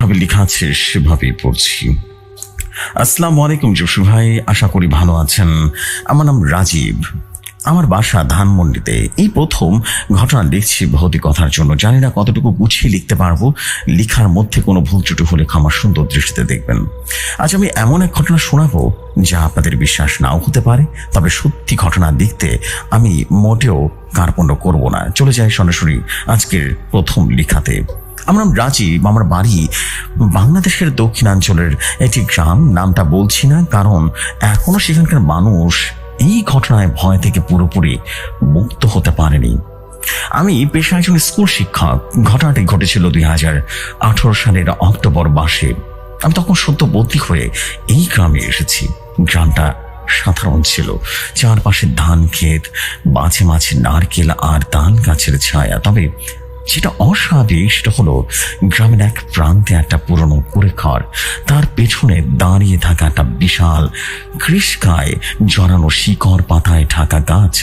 যেভাবে লেখা আছে সেভাবেই পড়ছি। আসসালামু আলাইকুম জসু ভাই, আশা করি ভালো আছেন। আমার নাম রাজীব, আমার বাসা ধানমন্ডিতে। এই প্রথম ঘটনা লিখছি ভৌতিকতার জন্য। জানি না কতটুকু গুছিয়ে লিখতে পারবো। লেখার মধ্যে কোনো ভুল ত্রুটি হলে ক্ষমা সুন্দর দৃষ্টিতে দেখবেন। আজ আমি এমন এক ঘটনা শোনাবো যা আপনাদের বিশ্বাস নাও হতে পারে, তবে সত্যি ঘটনা লিখতে আমি মোটেও কার্পণ্য করব না। চলে যাই সরাসরি আজকের প্রথম লেখাতে। আমার নাম রাজীব, আমার বাড়ি বাংলাদেশের দক্ষিণাঞ্চলের একটি গ্রাম। নামটা বলছি না কারণ এখনো সেখানকার মানুষ এই ঘটনায় ভয় থেকে পুরোপুরি মুক্ত হতে পারেনি। আমি পেশায় একজন স্কুল শিক্ষক। ঘটনাটি ঘটেছিল 2018 সালের অক্টোবর মাসে। আমি তখন সদ্য বদলি হয়ে এই গ্রামে এসেছি। গ্রামটা সাধারণ ছিল, চারপাশে ধান ক্ষেত, মাঝে মাঝে নারকেল আর তাল গাছের ছায়া। তবে যেটা অস্বাভাবিক সেটা হলো গ্রামের এক প্রান্তে একটা পুরনো কুড়ে ঘর, তার পেছনে দাঁড়িয়ে থাকা একটা বিশাল কৃষ্কায় জড়ানো শিকড় পাতায় ঢাকা গাছ।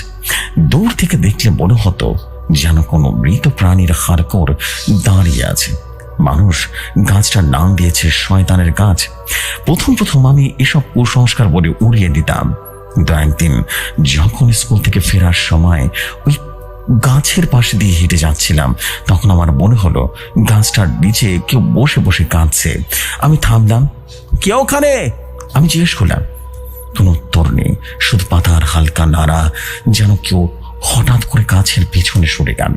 দূর থেকে দেখলে মনে হতো যেন কোনো মৃত প্রাণীর হাড়কোড় দাঁড়িয়ে আছে। মানুষ গাছটার নাম দিয়েছে শয়তানের গাছ। প্রথম আমি এসব কুসংস্কার বলে উড়িয়ে দিতাম, কিন্তু একদিন যখন স্কুল থেকে ফেরার সময় ওই গাছের পাশে দিয়ে হেঁটে যাচ্ছিলাম, তখন আমার মনে হলো গাছটার নিচে কেউ বসে বসে কাঁদছে। আমি থামলাম। কে ওখানে? আমি জিজ্ঞেস করলাম। কোনো উত্তর নেই, শুধু পাতার হালকা নাড়া, যেন কেউ হঠাৎ করে গাছের পিছনে সরে গেল।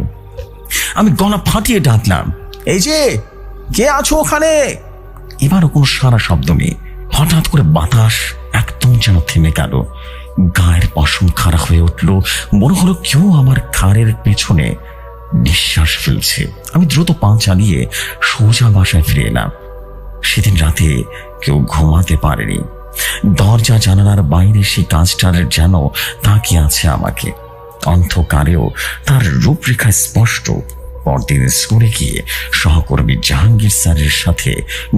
আমি গলা ফাটিয়ে ডাকলাম, এই যে, কে আছো ওখানে? এবারও কোনো সারা শব্দ নেই। হঠাৎ করে বাতাস একদম যেন থেমে গেল। গায়ের পশম খাড়া হয়ে উঠল। মনে হলো কেউ আমার ঘাড়ের পেছনে নিঃশ্বাস ফেলছে। আমি দ্রুত পা চালিয়ে সোজা বাসায় ফিরে এলাম। সেদিন রাতে কেউ ঘুমাতে পারেনি। দরজা জানালার বাইরে সেই গাছটার যেন তাকিয়ে আছে আমাকে। অন্ধকারেও তার রূপরেখা স্পষ্ট। পরদিন স্কুলে গিয়ে সহকর্মী জাহাঙ্গীর স্যারের সাথে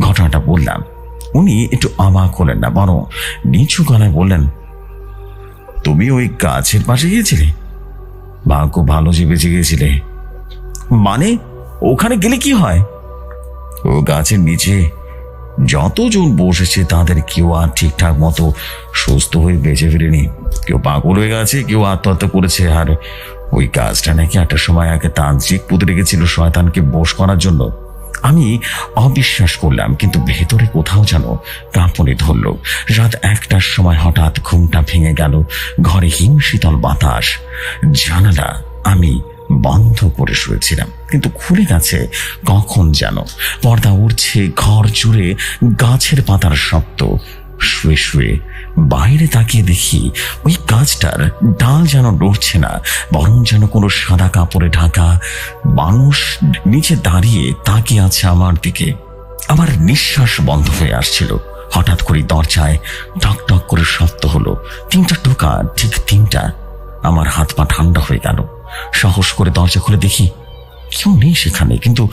ঘটনাটা বললাম। উনি একটু অবাক হলেন না, বরং নিচু গলায় বললেন, তুমি ওই গাছের পাশে গিয়েছিলে? ভাগ্য ভালো যে বেঁচে গিয়েছিলে। মানে ওখানে গেলে কি হয়? ও গাছের নিচে যতজন বসেছে তাদের কেউ আর ঠিকঠাক মতো সুস্থ হয়ে বেঁচে ফিরেনি। কেউ পাগল হয়ে গেছে, কেউ আত্মহত্যা করেছে। আর ওই গাছটা নাকি একটা সময় আগে তান্ত্রিক পুঁতে রেখেছিল শয়তানকে বশ করার জন্য। আমি অবিশ্বাস করলাম, কিন্তু ভেতরে কোথাও যেন কাঁপুনি ধরল। রাত 1টার সময় হঠাৎ ঘুমটা ভেঙে গেল। ঘরে হিমশীতল বাতাস। জানালা আমি বন্ধ করে শুয়েছিলাম, কিন্তু খুলে গেছে কখন যেন। পর্দা উড়ছে, ঘর জুড়ে গাছের পাতার শব্দ। শুয়ে শুয়ে বাইরে তাকিয়ে দেখি ওই গাছটার ডাল যেন নড়ছে না, বরং যেন কোনো সাদা কাপড়ে ঢাকা মানুষ নিচে দাঁড়িয়ে তাকিয়ে আছে আমার দিকে। আমার নিঃশ্বাস বন্ধ হয়ে আসছিল। হঠাৎ করে দরজায় টক টক করে শব্দ হলো। 3টা টোকা, ঠিক 3টা। আমার হাত পা ঠান্ডা হয়ে গেল। সাহস করে দরজা খুলে দেখি কেউ নেই সেখানে, কিন্তু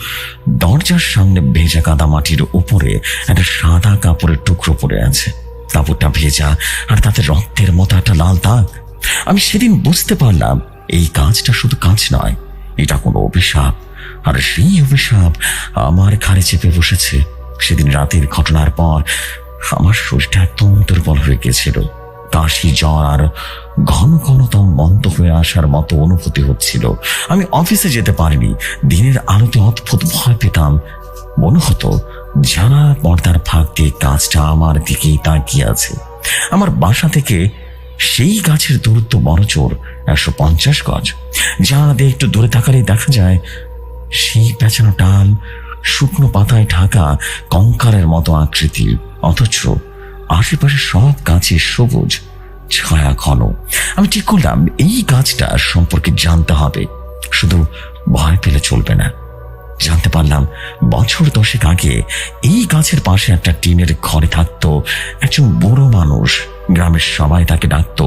দরজার সামনে ভেজা কাদা মাটির উপরে একটা সাদা কাপড়ের টুকরো পড়ে আছে। কাপড়টা ভেজা আর তাতে রক্তের মতো একটা লাল দাগ। আমি সেদিন বুঝতে পারলাম এই কাজটা শুধু কাজ নয়, এটা কোনো অভিশাপ। আর সেই অভিশাপ আমার ঘাড়ে চেপে বসেছে। সেদিন রাতের ঘটনার পর আমার শরীরটা একদম দুর্বল হয়ে গেছিল। কাশি, জ্বর আর ঘন ঘন দম বন্ধ হয়ে আসার মতো অনুভূতি হচ্ছিল। আমি অফিসে যেতে পারিনি। দিনের আলোতে অদ্ভুত ভয় পেতাম। মনে হতো জানালার পর্দার ফাঁক দিয়ে গাছটা আমার দিকেই তাকিয়ে আছে। আমার বাসা থেকে সেই গাছের দূরত্ব বড়জোর 150 গজ। জানালা দিয়ে একটু দূরে তাকালেই দেখা যায় সেই পেঁচানো ডাল, শুকনো পাতায় ঢাকা কঙ্কালের মতো আকৃতির, অথচ আশেপাশে সব গাছে সবুজ ছায়া ঘন। আমি ঠিক করলাম এই গাছটা সম্পর্কে জানতে হবে, শুধু ভয় পেলে চলবে না। জানতে পারলাম বছর 10 আগে এই গাছের পাশে একটা টিনের ঘরে থাকতো একজন বুড়ো মানুষ। গ্রামের সবাই তাকে ডাকতো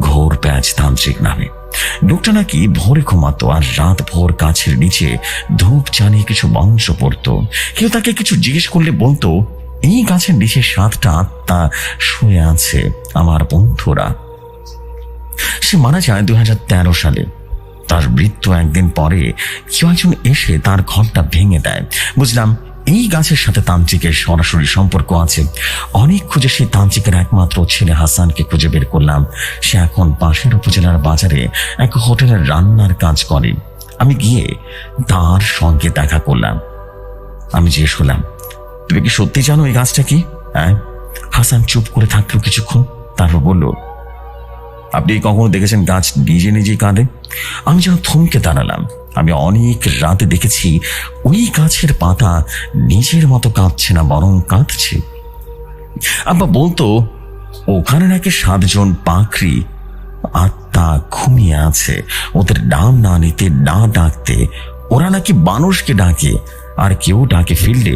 ঘোর প্যাচ তান্ত্রিক নামে। লোকটা নাকি ভোরে ঘুমাতো আর রাত ভোর গাছের নিচে ধূপ জ্বালিয়ে কিছু মন্ত্র পড়তো। কেউ তাকে কিছু জিজ্ঞেস করলে বলতো এই গাছের নিচে 7টা আত্মা শুয়ে আছে, আমার বন্ধুরা। সে মারা যায় 2013 সালে। তার মৃত্যু একদিন পরে কেউ একজন এসে তার ঘরটা ভেঙে দেয়। বুঝলাম এই গাছের সাথে তান্ত্রিকের সরাসরি সম্পর্ক আছে। অনেক খুঁজে সেই তান্ত্রিকের একমাত্র ছেলে হাসানকে খুঁজে বের করলাম। সে এখন পাশের উপজেলার বাজারে এক হোটেলের রান্নার কাজ করে। আমি গিয়ে তার সঙ্গে দেখা করলাম। আমি জিজ্ঞেস করলাম, তুমি কি সত্যি জানো এই গাছটা কি? হ্যাঁ। হাসান চুপ করে থাকলো কিছুক্ষণ, তারপর বলল, আপনি কখনো দেখেছেন গাছ নিজে নিজেই কাঁদে? আমি যেন থমকে দাঁড়ালাম। আমি অনেক রাতে দেখেছি ওই গাছের পাতা নিজের মতো কাঁদছে না, বরং কাঁদছে। আব্বা বলতো ওখানে নাকি 7 জন পাখরি আত্মা ঘুমিয়ে আছে। ওদের নাম না নিতে, না ডাকতে ওরা নাকি মানুষকে ডাকে, আর কেউ ডাকে ফিরলে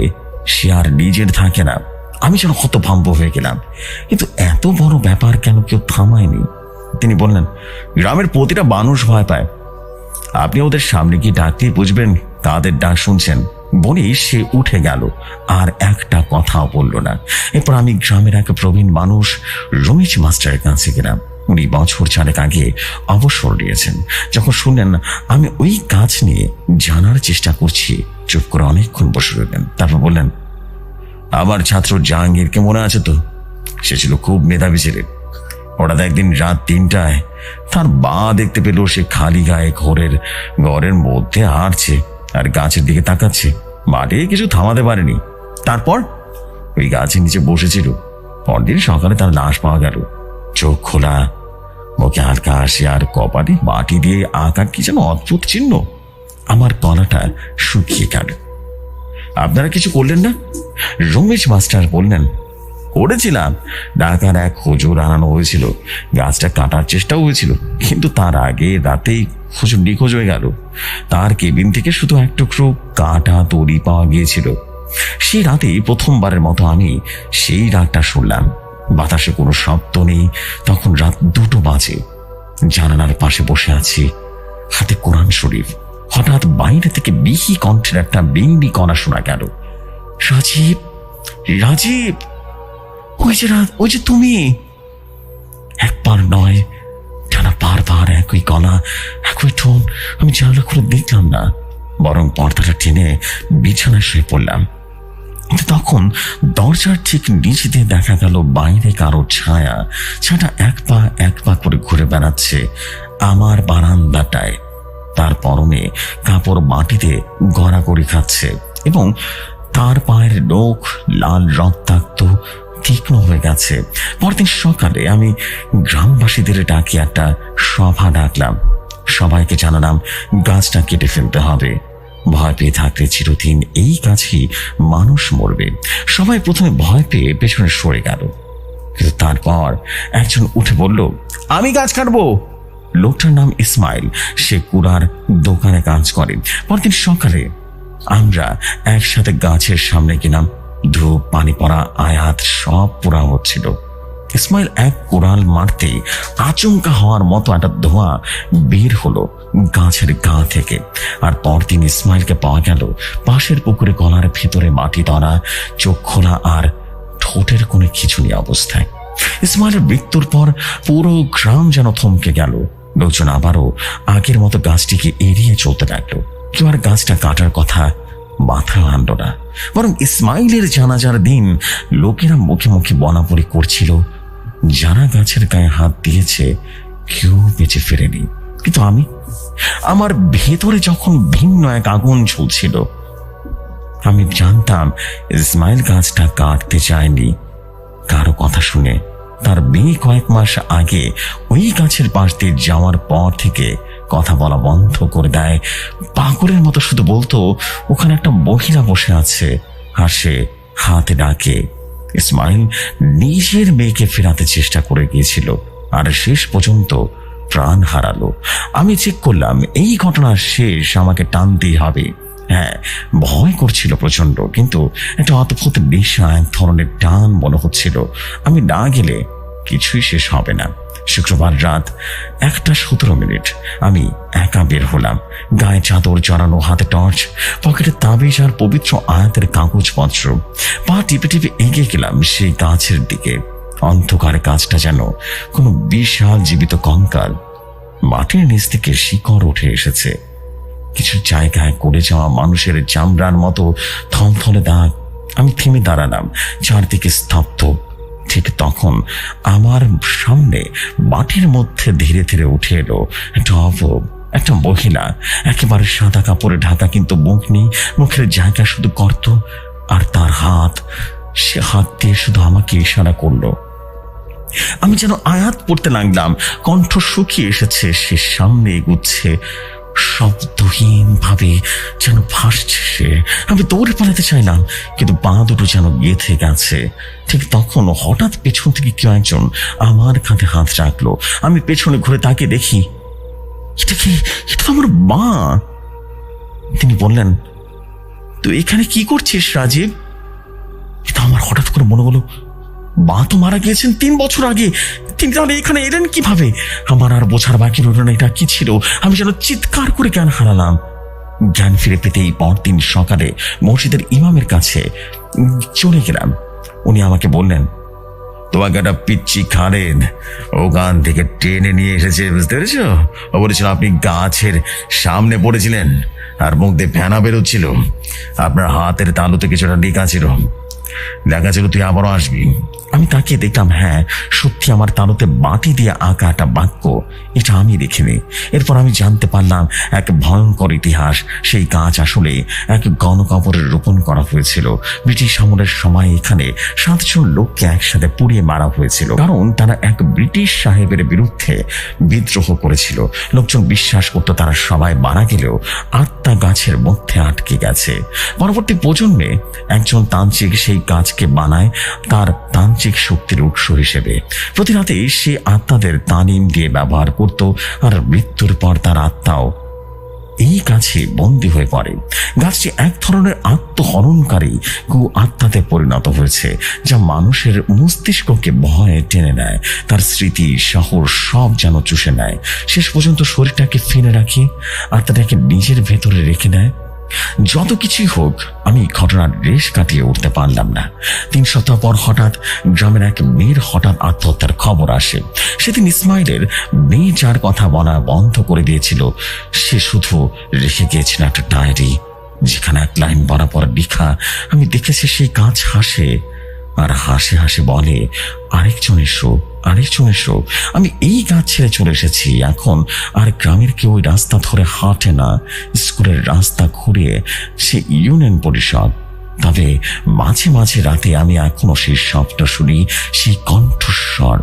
সে আর নিজের থাকে না। আমি যেন হতভম্ব হয়ে গেলাম, কিন্তু এত বড় ব্যাপার কেন কেউ থামায়নি? তিনি বললেন, গ্রামের প্রতিটা মানুষ ভয় পায়, আপনি ওদের সামনে গিয়ে ডাকতেই বুঝবেন তাদের ডাক শুনছেন। বলেই সে উঠে গেল, আর একটা কথাও বলল না। এরপর আমি গ্রামের এক প্রবীণ মানুষ রমেশ মাস্টারের কাছে গেলাম। উনি বছর 4 আগে অবসর নিয়েছেন। যখন শুনলেন আমি ওই কাজ নিয়ে জানার চেষ্টা করছি, চুপ করে অনেকক্ষণ বসে রইলেন। তারপর বললেন, আমার ছাত্র জাহাঙ্গীরকে মনে আছে তো? সে ছিল খুব মেধাবী ছেলে। হঠাৎ একদিন রাত 3টায় তার বা দেখতে পেল সে খালি গায়ে ঘরের মধ্যে হাঁটছে আর গাছের দিকে তাকাচ্ছে। মাঠে কিছু থামাতে পারেনি। তারপর ওই গাছের নিচে বসেছিল। পরদিন সকালে তার লাশ পাওয়া গেল, চোখ খোলা, মুখে হালকা হাসি, আর কপালে মাটি দিয়ে আঁকা কি যেন অদ্ভুত চিহ্ন। আমার গলাটা শুকিয়ে গেল। আপনারা কিছু করলেন না? রমেশ মাস্টার বললেন, করেছিলাম। ঢাকার এক হুজুর আনানো হয়েছিল, গাছটা কাটার চেষ্টাও হয়েছিল, কিন্তু তার আগে রাতেই হুজুর নিখোঁজ হয়ে গেল। তার কেবিন থেকে শুধু এক টুকরো কাটা দড়ি পাওয়া গিয়েছিল। সেই রাতেই প্রথমবারের মতো আমি সেই রাতটা শুনলাম। বাতাসে কোনো শব্দ নেই। তখন রাত 2টো বাজে। জানালার পাশে বসে আছি, হাতে কোরআন শরীফ। হঠাৎ বাইরে থেকে বিহি কণ্ঠের একটা বিন্দি কণা শোনা গেল, রাজীব, রাজীব, ওই যে তুমি। একবার নয়, টানা বারবার একই গলা, একই টোন। আমি জানলা খুলে দেখলাম না, বরং পর্দাটা টেনে বিছানায় শুয়ে পড়লাম। কিন্তু তখন দরজার ঠিক নিচে দিয়ে দেখা গেল বাইরে কারো ছায়াটা এক পা করে ঘুরে বেড়াচ্ছে আমার বারান্দাটায়। তার পরনে কাপড় মাটিতে গড়াগড়ি খাচ্ছে এবং তার পায়ের নখ লাল রক্তাক্ত তীক্ষ্ণ হয়ে গেছে। পরদিন সকালে আমি গ্রামবাসীদের ডাকি একটা সভা ডাকলাম। সবাইকে জানালাম গাছটা কেটে ফেলতে হবে। ভয় পেয়ে থাকলে চিরদিন এই গাছেই মানুষ মরবে। সবাই প্রথমে ভয় পেয়ে পেছনে সরে গেল, কিন্তু তারপর একজন উঠে বলল, আমি গাছ কাটবো। লোকটার নাম ইসমাইল। সে কুড়ার দোকানে কাজ করে। পরদিন সকালে আমরা একসাথে গাছের সামনে গেলাম। ধূপ, পানি পড়া, আয়াত সব পোড়া হচ্ছিল। ইসমাইল এক কোড়াল মারতেই আচমকা হওয়ার মতো একটা ধোঁয়া বের হলো গাছের গা থেকে। আর পরদিন ইসমাইলকে পাওয়া গেল পাশের পুকুরে গলার ভেতরে মাটি ধরা, চোখ খোলা আর ঠোঁটের কোনো খিঁচুনি অবস্থায়। ইসমাইলের মৃত্যুর পর পুরো গ্রাম যেন থমকে গেল। লোকজন আবারও আগের মতো গাছটিকে এড়িয়ে চলতে লাগলো। কেউ আর গাছটা কাটার কথা মাথায় আনল না, বরং ইসমাইলের জানাজার দিন লোকেরা মুখে মুখে বলাবলি করছিল, যারা গাছের গায়ে হাত দিয়েছে কেউ বেঁচে ফেরেনি। কিন্তু আমার ভেতরে যখন ভিন্ন এক আগুন ঝুলছিল। আমি জানতাম ইসমাইল গাছটা কাটতে চায়নি কারো কথা শুনে। তার বিয়ে কয়েক মাস আগে ওই গাছের পাশ দিয়ে যাওয়ার পর থেকে কথা বলা বন্ধ করে দেয়। পাগলের মতো শুধু বলতো, ওখানে একটা মহিলা বসে আছে আর সে হাতে ডাকে। ইসমাইল নিজের মেয়েকে ফেরাতে চেষ্টা করে গিয়েছিল আর শেষ পর্যন্ত প্রাণ হারালো। আমি চেক করলাম এই ঘটনার শেষ আমাকে টানতেই হবে। হ্যাঁ, ভয় করছিল প্রচন্ড, কিন্তু একটা অদ্ভুত নেশা, এক ধরনের টান মনে হচ্ছিল। আমি না গেলে কিছুই শেষ হবে না। শুক্রবার রাত 1:17 আমি একা বের হলাম। গায়ে চাদর জড়ানো, হাতে টর্চ, পকেটে তাবিজ আর পবিত্র আয়াতের কাগজপত্র। পা টিপে টিপে এগিয়ে গেলাম সেই গাছের দিকে। অন্ধকার গাছটা যেন কোনো বিশাল জীবিত কঙ্কাল। মাটির নিচ থেকে শিকড় উঠে এসেছে। কিছু জায়গায় করে যাওয়া মানুষের চামড়ার মতো থলথলে দাগ। আমি থেমে দাঁড়ালাম, চারদিকে স্তব্ধ। ঠিক তখন আমার সামনে মাটির মধ্যে ধীরে ধীরে উঠে এলো একটা মহিলা, একেবারে সাদা কাপড়ে ঢাকা, কিন্তু মুখ নেই, মুখের জায়গা শুধু গর্ত। আর তার সে হাত দিয়ে শুধু আমাকে ইশারা করলো। আমি যেন আয়াত পড়তে লাগলাম, কণ্ঠ শুকিয়ে এসেছে। সে সামনে এগুচ্ছে, শব্দহীন ভাবে যেন ভাসছে সে। আমি দৌড়ে পালাতে চাইলাম, কিন্তু পা দুটো যেন গেঁথে গেছে। ঠিক তখন হঠাৎ পেছন থেকে কেউ একজন আমার কাঁধে হাত রাখলো। আমি পেছনে ঘুরে তাকে দেখি, এটা আমার মা। তিনি বললেন, তুই এখানে কি করছিস রাজীব? কিন্তু আমার হঠাৎ করে মনে হলো, মা তো মারা গিয়েছেন 3 বছর আগে, তিনি তাহলে এখানে এলেন কিভাবে? আমার আর বোঝার বাকি রইল না এটা কি ছিল। আমি যেন চিৎকার করে জ্ঞান হারালাম। জ্ঞান ফিরে পেতেই পরদিন সকালে মসজিদের ইমামের কাছে চলে গেলাম। উনি আমাকে বললেন, তোমাকে একটা পিচ্ছি খালেদ ওখান থেকে টেনে নিয়ে এসেছে, বুঝতে পেরেছ? ও বলেছিল আপনি গাছের সামনে পড়েছিলেন আর মুখ দিয়ে ফেনা বেরোচ্ছিল, আপনার হাতের তালুতে কিছুটা লেখা ছিল, দেখা ছিল তুই আবারও আসবি। আমি তাকিয়ে দেখলাম, হ্যাঁ সত্যি আমার তালুতে মাটি দিয়ে আঁকা একটা বাক্য, এটা আমি দেখিনি। এরপর আমি জানতে পারলাম এক ভয়ঙ্কর ইতিহাস। সেই গাছ আসলে এক গণকবরে রোপণ করা হয়েছিল। ব্রিটিশ আমলের সময় এখানে 7 জন লোককে একসাথে পুড়িয়ে মারা হয়েছিল, কারণ তারা এক ব্রিটিশ সাহেবের বিরুদ্ধে বিদ্রোহ করেছিল। লোকজন বিশ্বাস করত তারা সবাই মারা গেলেও আত্মা গাছের মধ্যে আটকে গেছে। পরবর্তী প্রজন্মে একজন তান্ত্রিক সেই গাছকে বানায় তার তান্ত্রিক শক্তির উৎস হিসেবে। প্রতি রাতে সে আত্মাদের তালিম দিয়ে ব্যবহার করত, আর মৃত্যুর পর তার আত্মাও এই গাছে বন্দী হয়ে পড়ে। গাছটি এক ধরনের আত্মহরণকারী কু আত্মাতে পরিণত হয়েছে, যা মানুষের মস্তিষ্ককে ভয়ে টেনে নেয়, তার স্মৃতি শহর সব যেন চুষে নেয়। শেষ পর্যন্ত শরীরটাকে ফেলে রাখে, আত্মাটাকে নিজের ভেতরে রেখে দেয়। যত কিছুই হোক, আমি ঘটনার রেশ কাটিয়ে উঠতে পারলাম না। 3 সপ্তাহ পর হঠাৎ গ্রামের এক মেয়ের হঠাৎ আত্মহত্যার খবর আসে। সেদিন ইসমাইলের মেয়ে যার কথা বলা বন্ধ করে দিয়েছিল, সে শুধু রেখে গিয়েছিল একটা ডায়েরি, যেখানে এক লাইন বরাবর লেখা, আমি দেখেছি সেই গাছ হাসে আর হাসে হাসে বলে, আরেকজন এসো, আরেকজন এসো। আমি এই গাছ ছেড়ে চলে এসেছি। এখন আর গ্রামের কেউ ওই রাস্তা ধরে হাঁটে না। স্কুলের রাস্তা ঘুরে সে ইউনিয়ন পরিষদ। তবে মাঝে মাঝে রাতে আমি এখনো সেই শব্দ শুনি, সেই কণ্ঠস্বর,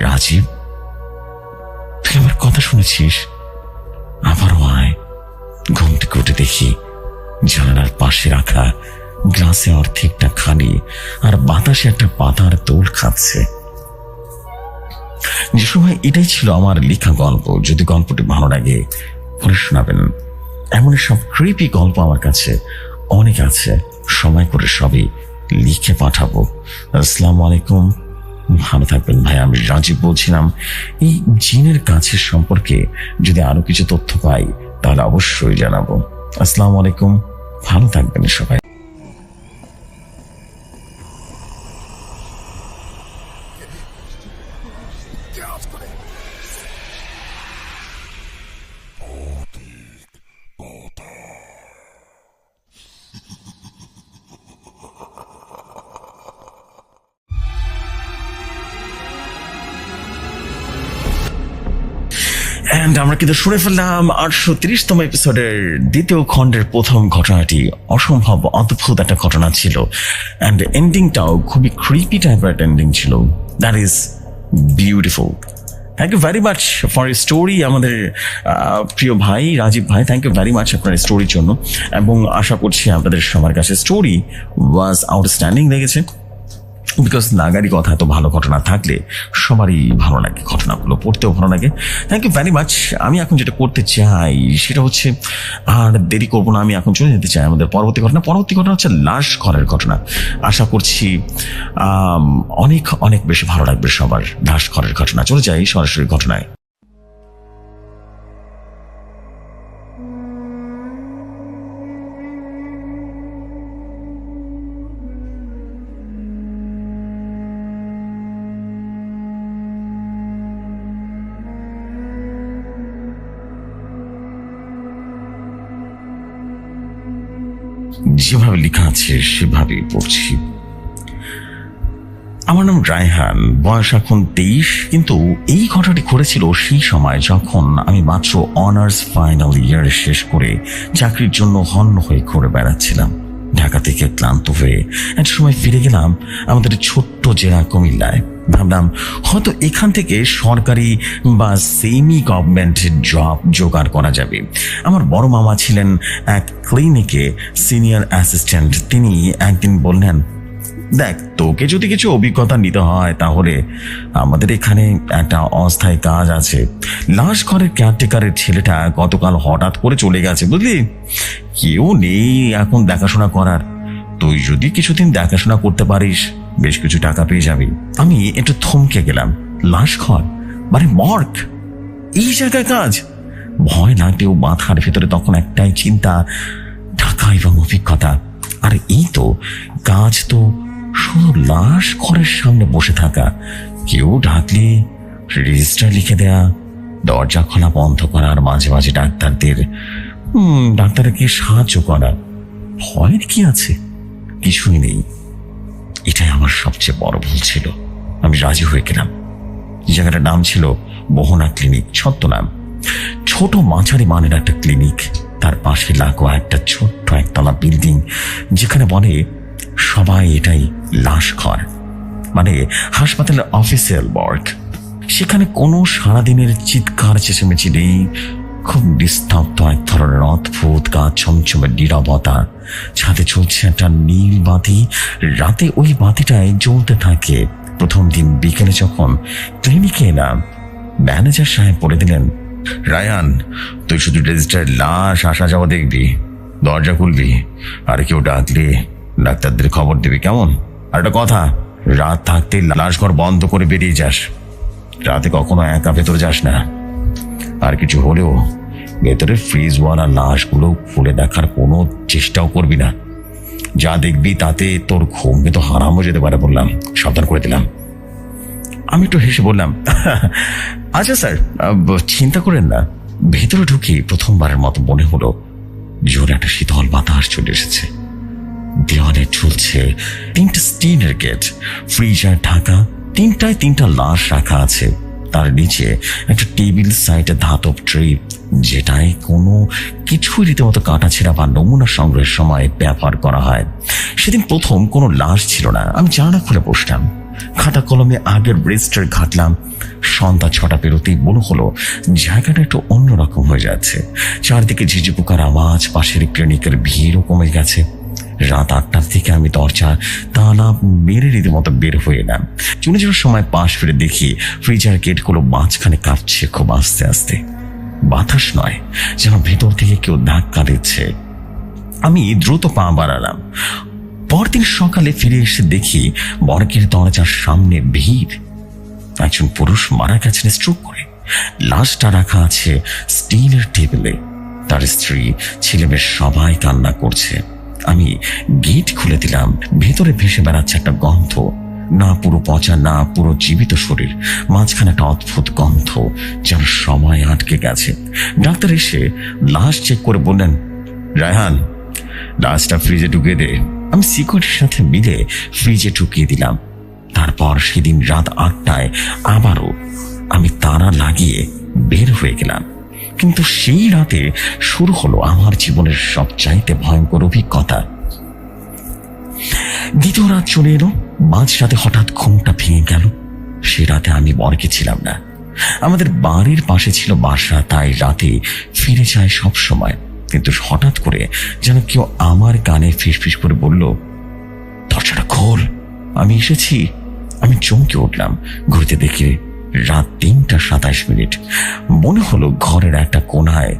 রাজীব তুই আমার কথা শুনেছিস? আবারও আয়। ঘুম থেকে উঠে দেখি জানালার পাশে রাখা গ্লাসে অর্ধেকটা খালি, আর বাতাসে একটা পাতার দোল খাচ্ছে। যে সময় এটাই ছিল আমার লেখা গল্প। যদি গল্পটি ভালো লাগে পড়ে শোনাবেন। এমন সব ক্রিপি গল্প আমার কাছে অনেক আছে, সময় করে সবই লিখে পাঠাবো। আসসালামু আলাইকুম, ভালো থাকবেন ভাই। আমি রাজীব বলছিলাম। এই জিনের গাছের সম্পর্কে যদি আরো কিছু তথ্য পাই তাহলে অবশ্যই জানাবো। আসসালামু আলাইকুম, ভালো থাকবেন সবাই। আমরা কিন্তু শুনে ফেললাম 830তম এপিসোডের 2য় খণ্ডের প্রথম ঘটনাটি। অসম্ভব অদ্ভুত একটা ঘটনা ছিল, অ্যান্ড এন্ডিংটাও খুবই ক্রিপি টাইপের এন্ডিং ছিল। That is beautiful. Thank you very much for a story. আমাদের প্রিয় ভাই রাজীব ভাই, থ্যাংক ইউ ভেরি মাচ আপনার স্টোরির জন্য, এবং আশা করছি আপনাদের সবার কাছে স্টোরি ওয়াজ আউটস্ট্যান্ডিং লেগেছে। বিকজ নাগারি কথা, এত ভালো ঘটনা থাকলে সবারই ভালো লাগে, ঘটনাগুলো পড়তেও ভালো লাগে। Thank you very much. আমি এখন যেটা করতে চাই সেটা হচ্ছে, আর দেরি করবো না, আমি এখন চলে যেতে চাই আমাদের পরবর্তী ঘটনা। পরবর্তী ঘটনা হচ্ছে লাশ ঘরের ঘটনা। আশা করছি অনেক অনেক বেশি ভালো লাগবে সবার। লাশ ঘরের ঘটনা, চলে যাই সরাসরি ঘটনায়। যেভাবে লেখা আছে সেভাবেই পড়ছি। আমার নাম রায়হান, বয়স এখন 23। কিন্তু এই ঘটনাটি ঘটেছিল সেই সময় যখন আমি মাত্র অনার্স ফাইনাল ইয়ার শেষ করে চাকরির জন্য হন্য হয়ে ঘুরে বেড়াচ্ছিলাম। ঢাকা থেকে ক্লান্ত হয়ে একটা সময় ফিরে গেলাম আমাদের ছোট্ট জেলা কুমিল্লায়। ভাবলাম হয়তো এখান থেকে সরকারি বা সেমি গভর্নমেন্টের জব জোগাড় করা যাবে। আমার বড় মামা ছিলেন এক ক্লিনিকে সিনিয়র অ্যাসিস্ট্যান্ট। তিনি একদিন বললেন, দেখ, তোকে যদি কিছু অভিজ্ঞতা নিতে হয় তাহলে আমাদের এখানে একটা অস্থায়ী কাজ আছে। লাশ ঘরের কেয়ারটেকারের ছেলেটা গতকাল হঠাৎ করে চলে গেছে, বুঝলি? কেউ নেই এখন দেখাশোনা করার। তুই যদি কিছুদিন দেখাশোনা করতে পারিস বেশ কিছু টাকা পেয়ে যাবি। আমি একটু থমকে গেলাম। লাশ ঘর মানে মর্গ, এই জায়গায় কাজ? ভয় লাগলেও মাথার ভেতরে তখন একটাই চিন্তা, টাকা এবং অভিজ্ঞতা। আর এই তো কাজ, তো শুধু লাশ ঘরের সামনে বসে থাকা, কেউ ডাকলে রেজিস্টার লিখে দেয়া, দরজা খোলা বন্ধ করা, আর মাঝে মাঝে ডাক্তারকে সাহায্য করা। ভয়ের কি আছে? কিছুই নেই। এটাই আমার সবচেয়ে বড় ভুল ছিল। আমি রাজি হয়ে গেলাম। জায়গাটার নাম ছিল মোহনা ক্লিনিক, ছদ্মনাম। ছোট মাঝারি মানের একটা ক্লিনিক, তার পাশে লাগোয়া একটা ছোট্ট একতলা বিল্ডিং, যেখানে বলে সবাই এটাই লাশ ঘর, মানে হাসপাতালের অফিসিয়াল ওয়ার্ক। সেখানে কোনো সারাদিনের চিৎকার চেঁচামেচি নেই। খুব নিস্তব্ধ এক ধরনের অদ্ভুত গা ছমছমে নীরবতা। ছাদে চলছে একটা নীল বাতি। রাতে ওই বাতিটায় জ্বলতে থাকে। প্রথম দিন বিকেলে যখন ক্লিনিকে এলাম, ম্যানেজার সাহেব বলে দিলেন, রায়ান, তুই শুধু রেজিস্টার লাশ আসা যাওয়া দেখবি, দরজা খুলবি, আর কেউ ডাকলে ডাক্তারদের খবর দিবি, কেমন? আর একটা কথা, রাত থাকতে লাশ ঘর বন্ধ করে বেরিয়ে যাস। রাতে কখনো একা ভেতরে যাস না। আর কিছু হলেও ভেতরে ফ্রিজওয়ালা লাশগুলো খুলে দেখার কোনো চেষ্টাও করবি না। যা দেখবি তাতে তোর ঘুম কিন্তু হারাম হয়ে যেতে পারে, বললাম, সাবধান করে দিলাম। আমি একটু হেসে বললাম, আচ্ছা স্যার, চিন্তা করেন না। ভেতরে ঢুকে প্রথমবারের মতো মনে হলো জোরে একটা শীতল বাতাস চলে এসেছে। দেওয়ালে ঝুলছে 3টে স্টিলের গেট, ফ্রিজার ঢাকা, 3টায় 3টা লাশ রাখা আছে। তার নিচে একটা টেবিল, সাইডে ধাতব ট্রে, যেটায় কোনো কিছুই রীতিমতো কাটাছেঁড়া বা নমুনা সংগ্রহের সময় ব্যবহার করা হয়। সেদিন প্রথম কোনো লাশ ছিল না। আমি জানালা খুলে বসলাম, খাতা কলমে আগের রেজিস্টার ঘাটলাম। সন্ধ্যা 6টা পেরোতেই মনে হলো জায়গাটা একটু অন্যরকম হয়ে যাচ্ছে। চারদিকে ঝিঝি পোকার আওয়াজ, পাশের ক্লিনিকের ভিড়ও কমে গেছে। রাত 8টার থেকে আমি দরজা তালা মেরে রীতিমতো বের হয়ে এলাম। চলে যাওয়ার সময় পাশ ফিরে দেখি ফ্রিজার গেটগুলো মাঝখানে কাঁপছে খুব আস্তে আস্তে। বাতাস নয়, যেন ভেতর থেকে কেউ ধাক্কা দিচ্ছে। আমি দ্রুত পা বাড়ালাম। পরদিন সকালে ফিরে এসে দেখি মর্গের দরজার সামনে ভিড়। একজন পুরুষ মারা গেছেন স্ট্রোক করে। লাশটা রাখা আছে স্টিলের টেবিলে। তার স্ত্রী, ছেলেমেয়ে সবাই কান্না করছে। আমি গেট খুলে দিলাম। ভেতরে ভেসে বেড়াচ্ছে একটা গন্ধ, না পুরো পচা না পুরো জীবিত শরীর, মাঝখানে একটা অদ্ভুত গন্ধ, যেন সময় আটকে গেছে। ডাক্তার এসে লাশ চেক করে বললেন, রায়হান, লাশটা ফ্রিজে ঢুকিয়ে দে। আমি সিকিউরিটির সাথে মিলে ফ্রিজে ঢুকিয়ে দিলাম। তারপর সেদিন রাত 8টায় আবারও আমি তালা লাগিয়ে বের হয়ে গেলাম। কিন্তু সেই রাতে শুরু হলো আমার জীবনের সবচাইতে ভয়ঙ্কর অভিজ্ঞতা। দ্বিতীয় রাত চলে এলো। মাঝরাতে হঠাৎ ঘুমটা ভেঙে গেল। সে রাতে আমি মর্গে ছিলাম না। আমাদের বাড়ির পাশে ছিল বাসা, তাই রাতে ফিরে যায় সব সময়। কিন্তু হঠাৎ করে যেন কেউ আমার কানে ফিসফিস করে বলল, দরজাটা খোল, আমি এসেছি। আমি চমকে উঠলাম। ঘুরতে দেখি রাত 3টা 27 মনে হলো ঘরের একটা কোনায়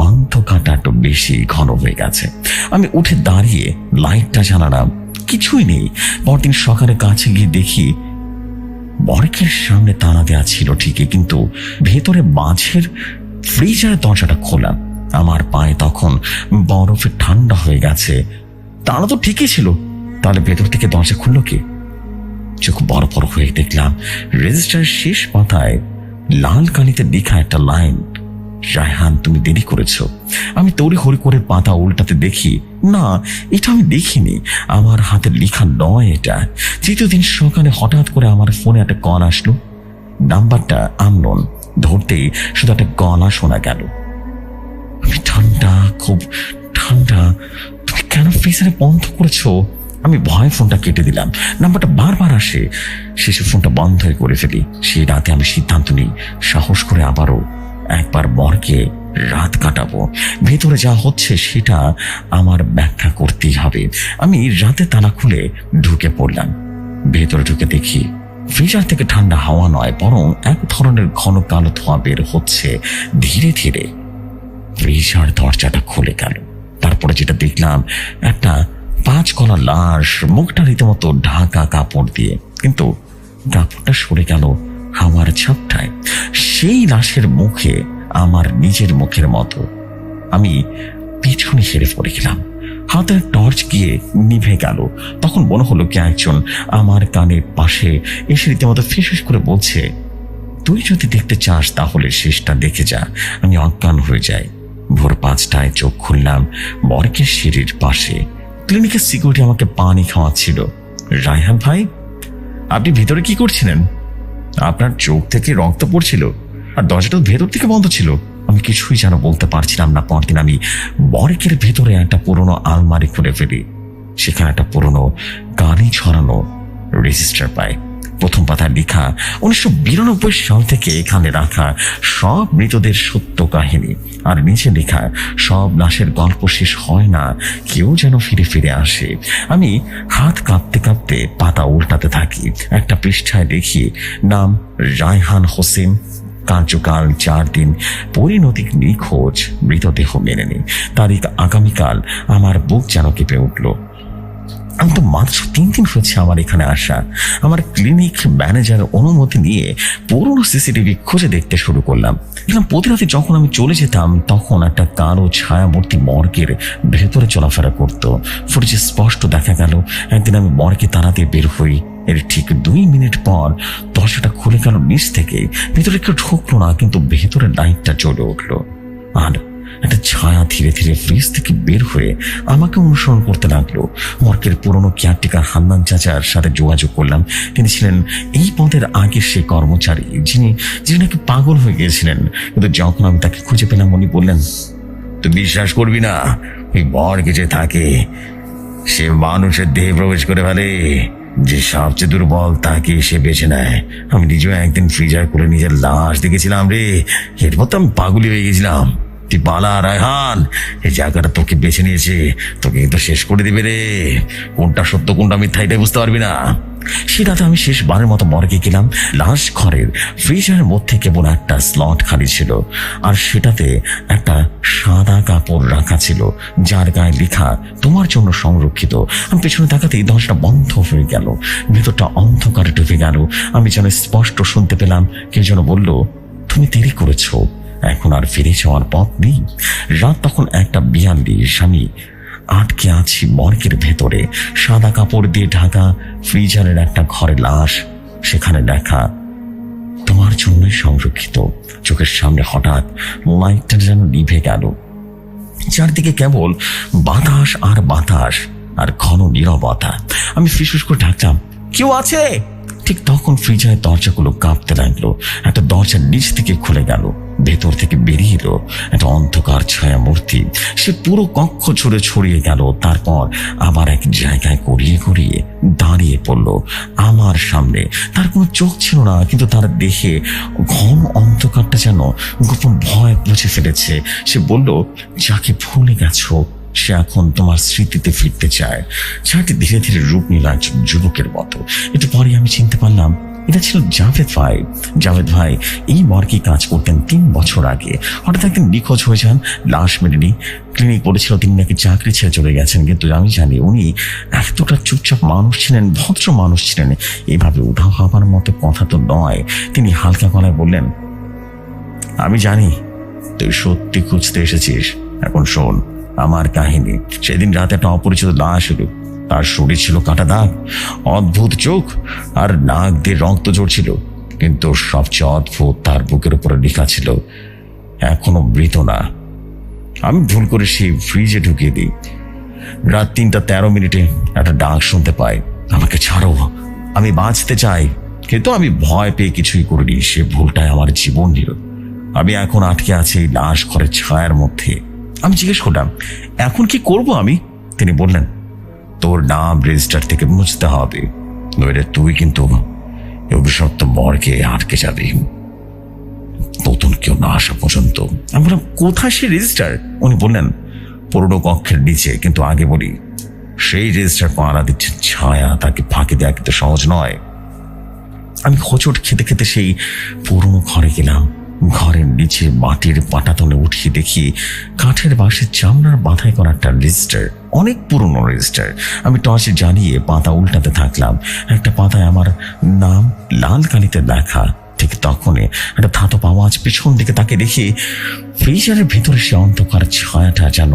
অন্ধকারটা একটু বেশি ঘন হয়ে গেছে। আমি উঠে দাঁড়িয়ে লাইটটা জ্বালালাম, কিছুই নেই। পরদিন সকালে কাছে গিয়ে দেখি মর্গের সামনে তালা দেওয়া ছিল ঠিকই, কিন্তু ভেতরে মাঝের ফ্রিজারের দরজাটা খোলা। আমার পায়ে তখন বরফে ঠান্ডা হয়ে গেছে। তালা তো ঠিকই ছিল, তাহলে ভেতর থেকে দরজা খুললো কি? চোখ বড় বড় হয়ে দেখলাম রেজিস্টারের শেষ পাতায় লাল কালিতে লেখা একটা লাইন, রায়হান, তুমি দেরি করেছো। আমি তড়ি হড়ি করে পাতা উল্টাতে দেখি, না, এটা আমি দেখিনি, আমার হাতের লেখা নয় এটা। তৃতীয় দিন সকালে হঠাৎ করে আমার ফোনে একটা কল আসলো। নাম্বারটা আননোন। ধরতেই শুধু একটা গলা শোনা গেল। আমি ঠান্ডা, খুব ঠান্ডা। তুমি কেন ফ্রিজারে বন্ধ করেছো? আমি ভয়ে ফোনটা কেটে দিলাম। নাম্বারটা বারবার আসে, শেষে ফোনটা বন্ধ করে ফেলি। সেই রাতে আমি সিদ্ধান্ত নিই, সাহস করে আবারও একবার মর্গে রাত কাটাবো। ভেতরে যা হচ্ছে সেটা আমার ব্যাখ্যা করতেই হবে। আমি রাতে তালা খুলে ঢুকে পড়লাম। ভেতরে ঢুকে দেখি ফ্রিজার থেকে ঠান্ডা হাওয়া নয়, বরং এক ধরনের ঘন কালো ধোঁয়া বের হচ্ছে ধীরে ধীরে। ফ্রিজার দরজাটা খুলে গেল। তারপরে যেটা দেখলাম, একটা 5 কলা লাশ, মুখটা রীতিমতো ঢাকা কাপড় দিয়ে, কিন্তু কাপড়টা সরে গেল হাওয়ার ঝাপটায়। সেই লাশের মুখে আমার নিজের মুখের মতো। আমি পিছনে হেরে পড়ে গেলাম। হাতের টর্চ গিয়ে নিভে গেল। তখন মনে হলো কি একজন আমার কানের পাশে এসে রীতিমতো ফিসফিস করে বলছে, তুই যদি দেখতে চাস তাহলে শেষটা দেখে যা। আমি অজ্ঞান হয়ে যাই। ভোর 5টায় চোখ খুললাম মর্গের সিঁড়ির পাশে। ক্লিনিকের সিকিউরিটি আমাকে পানি খাওয়াচ্ছিল। রায়হান ভাই, আপনি ভিতরে কি করছিলেন? আপনার চোখ থেকে রক্ত পড়ছিল, আর দরজাটা ভেতর থেকে বন্ধ ছিল। আমি কিছুই যেন বলতে পারছিলাম না। পরদিন আমি মর্গের ভেতরে একটা পুরনো আলমারি খুলে ফেলি। সেখানে একটা পুরনো গাড়ি ছড়ানো রেজিস্টার পাই। প্রথম পাতায় লেখা 1992 সাল থেকে এখানে রাখা সব মৃতদের সত্য কাহিনী, আর নিচে লেখা সব লাশের গল্প শেষ হয় না, কেউ যেন ফিরে ফিরে আসে। আমি হাত কাঁপতে কাঁপতে পাতা উল্টাতে থাকি। একটা পৃষ্ঠায় দেখি নাম রায়হান হোসেন, কার্যকাল 4 দিন, পরিণতি নিখোঁজ, মৃতদেহ মেলেনি, তারিখ আগামীকাল। আমার বুক যেন কেঁপে উঠল। আমি তো মাত্র 3 দিন হয়েছে আমার এখানে আসা। আমার ক্লিনিক ম্যানেজার অনুমতি নিয়ে পুরনো সিসিটিভি খুঁজে দেখতে শুরু করলাম। দেখলাম প্রতি রাতে যখন আমি চলে যেতাম তখন একটা কালো ছায়ামূর্তি মর্গের ভেতরে চলাফেরা করত। ফুটেজে স্পষ্ট দেখা গেল একদিন আমি মর্গে তাড়া দিয়ে বের হই। এর ঠিক 2 মিনিট পর দরজাটা খুলে গেল নিচ থেকে। ভেতরে কেউ ঢুকলো না, কিন্তু ভেতরে লাইটটা জ্বলে উঠলো। আর একটা ছায়া ধীরে ধীরে ফ্রিজ থেকে বের হয়ে আমাকে অনুসরণ করতে লাগলো। মর্গের পুরনো কেয়ারটেকার হান্নান চাচার সাথে যোগাযোগ করলাম। তিনি ছিলেন এই পদের আগের সে কর্মচারী যিনি নাকি পাগল হয়ে গিয়েছিলেন। কিন্তু যখন আমি তাকে খুঁজে পেলাম, উনি বললেন, তুই বিশ্বাস করবি না, ওই মর্গে যে থাকে সে মানুষের দেহে প্রবেশ করে ফেলে। যে সবচেয়ে দুর্বল তাকে সে বেছে নেয়। আমি নিজেও একদিন ফ্রিজার করে নিজের লাশ দেখেছিলাম রে। এরপর তো আমি পাগলি হয়ে গেছিলাম। তুই পালা রায়হান, এই জায়গাটা তোকে বেছে নিয়েছে, তোকে কিন্তু শেষ করে দিবে রে। কোনটা সত্য কোনটা মিথ্যা এটাই বুঝতে পারবি না। সে রাতে আমি শেষবারের মতো মর্গে গেলাম। লাশ ঘরের ফ্রিজারের মধ্যে কেবল একটা স্লট খালি ছিল, আর সেটাতে একটা সাদা কাপড় রাখা ছিল যার গায়ে লেখা তোমার জন্য সংরক্ষিত। আমি পেছনে তাকাতেই দরজাটা বন্ধ হয়ে গেল। ভেতরটা অন্ধকারে ঢুকে গেল। আমি যেন স্পষ্ট শুনতে পেলাম কেউ যেন বলল, তুমি দেরি করেছো, এখন আর ফিরে যাওয়ার পথ নেই। রাত তখন 1:42। আমি আটকে আছি মর্গের ভেতরে। সাদা কাপড় দিয়ে ঢাকা ফ্রিজারের একটা ঘরে লাশ, সেখানে লেখা তোমার জন্যই সংরক্ষিত। চোখের সামনে হঠাৎ লাইটটা যেন নিভে গেল। চারদিকে কেবল বাতাস আর বাতাস আর ঘন নীরবতা। আমি ফিসফিস করে ডাকলাম, কেউ আছে? ঠিক তখন ফ্রিজারের দরজাগুলো কাঁপতে লাগলো। একটা দরজার নিচ থেকে খুলে গেল। ভেতর থেকে বেরিয়ে এলো একটা অন্ধকার ছায়া মূর্তি। সে পুরো কক্ষ ছুড়ে ছড়িয়ে গেল। তারপর আবার এক জায়গায় গড়িয়ে গড়িয়ে দাঁড়িয়ে পড়লো আমার সামনে। তার কোনো চোখ ছিল না, কিন্তু তার দেখে ঘন অন্ধকারটা যেন গোপন ভয় মুছে ফেলেছে। সে বলল, যাকে ভুলে গেছো সে এখন তোমার স্মৃতিতে ফিরতে চায়। ছায়াটি ধীরে ধীরে রূপ নিল একজন যুবকের মতো। একটু পরে আমি চিনতে পারলাম এটা ছিল জাভেদ ভাই। জাভেদ ভাই এই মর্গে কাজ করতেন 3 বছর আগে। হঠাৎ একদিন নিখোঁজ হয়ে যান, লাশ মেলেনি। ক্লিনিক বলেছিল তিনি নাকি চাকরি ছেড়ে চলে গেছেন, কিন্তু আমি জানি উনি এতটা চুপচাপ মানুষ ছিলেন, ভদ্র মানুষ ছিলেন। এভাবে উধাও হবার মতো কথা তো নয়। তিনি হালকা গলায় বললেন, আমি জানি তুই সত্যি খুঁজতে এসেছিস। এখন শোন আমার কাহিনী। সেদিন রাতে একটা অপরিচিত লাশ এলো। তার শরীর ছিল কাটা দাগ, অদ্ভুত চোখ আর নাক দিয়ে রক্ত ঝরছিল। কিন্তু সবচেয়ে অদ্ভুত, তার বুকের উপরে লেখা ছিল এখনো মৃত না। আমি ভুল করে সেই ফ্রিজে ঢুকিয়ে দিই। রাত 3:13 একটা ডাক শুনতে পাই, আমাকে ছাড়ো, আমি বাঁচতে চাই। কিন্তু আমি ভয় পেয়ে কিছুই করিনি। সে ভুলটাই আমার জীবন নিল। আমি এখন আটকে আছি এই লাশ ঘরের ছায়ার মধ্যে। আমি জিজ্ঞেস করলাম, এখন কি করব আমি? তিনি বললেন, তোর নাম রেজিস্টার থেকে মুছতে হবে, নইলে তুই কিন্তু অভিশপ্ত মর্গে আটকে যাবি নতুন কেউ না আসা পর্যন্ত। আমি বললাম, কোথায় সে রেজিস্টার? উনি বললেন, পুরনো কক্ষের নিচে। কিন্তু আগে বলি, সেই রেজিস্টার পাহারা দিচ্ছে ছায়া, তাকে ফাঁকি দেওয়া কিন্তু সহজ নয়। আমি হোঁচট খেতে খেতে সেই পুরনো ঘরে গেলাম। ঘরের নিচে মাটির পাটাতনে উঠিয়ে দেখি কাঠের বাঁশের চামড়ার বাঁধাই করা একটা রেজিস্টার, অনেক পুরনো রেজিস্টার। আমি টর্চে জ্বালিয়ে পাতা উল্টাতে থাকলাম। একটা পাতায় আমার নাম লাল কালিতে লেখা। ঠিক তখনই একটা ধাতব আওয়াজ। পিছন দিকে তাকে দেখি ফ্রিজারের ভেতরে সে অন্ধকার ছায়াটা যেন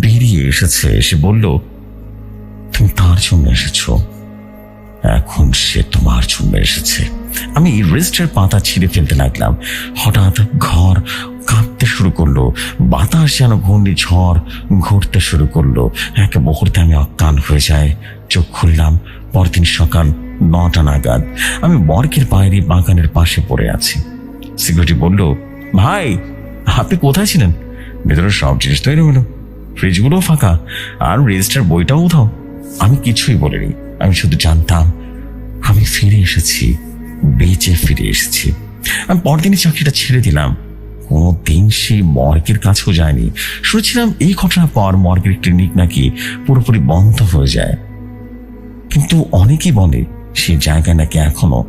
বেরিয়ে এসেছে। সে বলল, তুমি তার জন্য এসেছো, এখন সে তোমার জন্য এসেছে। আমি রেজিস্টার পাতা ছিঁড়ে ফেলতে লাগলাম। হঠাৎ ঘর কাঁপতে শুরু করলো, বাতাস যেন ঘূর্ণি ঝড় ঘুরতে শুরু করলো। এক মুহূর্তে আমি অজ্ঞান হয়ে যাই। চোখ খুললাম পরদিন সকাল 9টা নাগাদ। আমি মর্গের বাইরে বাগানের পাশে পড়ে আছি। সিকিউরিটি বলল, ভাই আপনি কোথায় ছিলেন? ভেতরে সব জিনিস তৈরি হলো, ফ্রিজগুলো ফাঁকা, আর রেজিস্টার বইটাও উধাও। আমি কিছুই বলিনি। আমি শুধু জানতাম আমি ফিরে এসেছি, বেঁচে ফিরে এসেছি। আমি পরদিনই চাকরিটা ছেড়ে দিলাম। কোনোদিন সেই মর্গের কাছেও যায়নি। শুনেছিলাম এই ঘটনার পর মর্গের ক্লিনিক নাকি পুরোপুরি বন্ধ হয়ে যায়। কিন্তু অনেকেই বলে সেই জায়গায় নাকি এখনো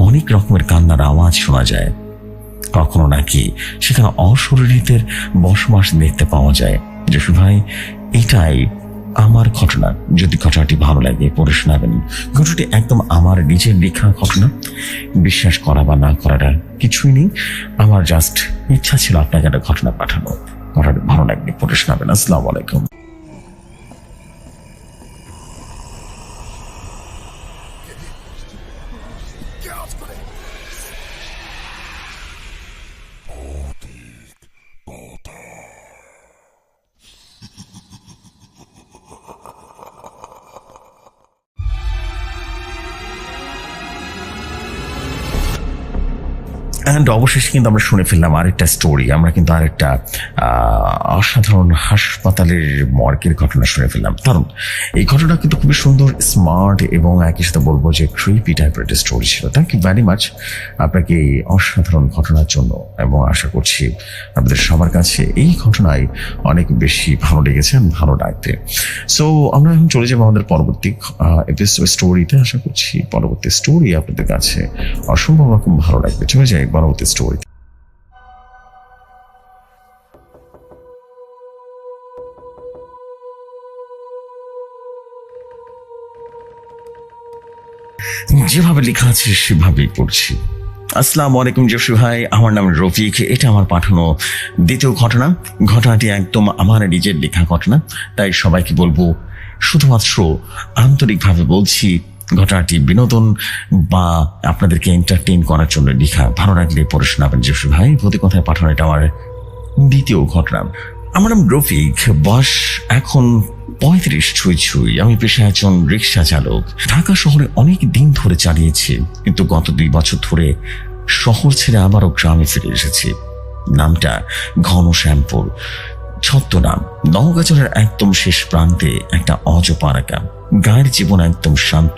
অনেক রকমের কান্নার আওয়াজ শোনা যায়। কখনো নাকি সেখানে অশরীরীদের বসবাস দেখতে পাওয়া যায়। যশু ভাই, এটাই আমার ঘটনা। যদি ঘটনাটি ভালো লাগে পড়ে শোনাবেন। ঘটনাটি একদম আমার নিজের লেখা ঘটনা। বিশ্বাস করা বা না করাটা কিছুই নেই। আমার জাস্ট ইচ্ছা ছিল আপনাকে একটা ঘটনা পাঠানো। ঘটনাটি ভালো লাগলে পড়ে শোনাবেন। আসসালামু আলাইকুম। অ্যান্ড অবশেষে কিন্তু আমরা শুনে ফেললাম আরেকটা স্টোরি। আমরা কিন্তু আরেকটা অসাধারণ হাসপাতালের মর্গের ঘটনা শুনে ফেললাম। কারণ এই ঘটনা কিন্তু খুবই সুন্দর, স্মার্ট এবং একই সাথে বলবো যে ক্রিপি টাইপের একটা স্টোরি ছিল। থ্যাংক ইউ ভেরি মাচ আপনাকে এই অসাধারণ ঘটনার জন্য, এবং আশা করছি আপনাদের সবার কাছে এই ঘটনায় অনেক বেশি ভালো লেগেছে, ভালো লাগবে। সো আমরা এখন চলে যাবো আমাদের পরবর্তী এপিসোড স্টোরিতে। আশা করছি পরবর্তী স্টোরি আপনাদের কাছে অসম্ভব রকম ভালো লাগবে। চলে যাই পরবর্তী স্টোরি। যেভাবে লেখা আছে সেভাবেই পড়ছি। আসসালামু আলাইকুম যশু ভাই, আমার নাম রফিক। এটা আমার পাঠানো দ্বিতীয় ঘটনা। ঘটনাটি একদম আমার নিজের লেখা ঘটনা, তাই সবাইকে বলবো শুধুমাত্র আন্তরিকভাবে বলছি, ঘটনাটি বিনোদন বা আপনাদেরকে এন্টারটেইন করার জন্য লেখা। ভালো লাগলে পড়ে শোনাবেন যশু ভাই। প্রতি কথায় পাঠানো এটা আমার দ্বিতীয় ঘটনা। আমার নাম রফিক, বয়স এখন 35 ছুঁই ছুঁই। আমি পেশায় একজন রিক্সা চালক। ঢাকা শহরে অনেক দিন ধরে চালিয়েছি, কিন্তু গত 2 বছর ধরে শহর ছেড়ে আবারও গ্রামে ফিরে এসেছি। নামটা ঘনশ্যামপুর, ছদ্মনাম। নওগাঁজলের একদম শেষ প্রান্তে একটা অজপাড়া গ্রাম। গায়ের জীবন একদম শান্ত,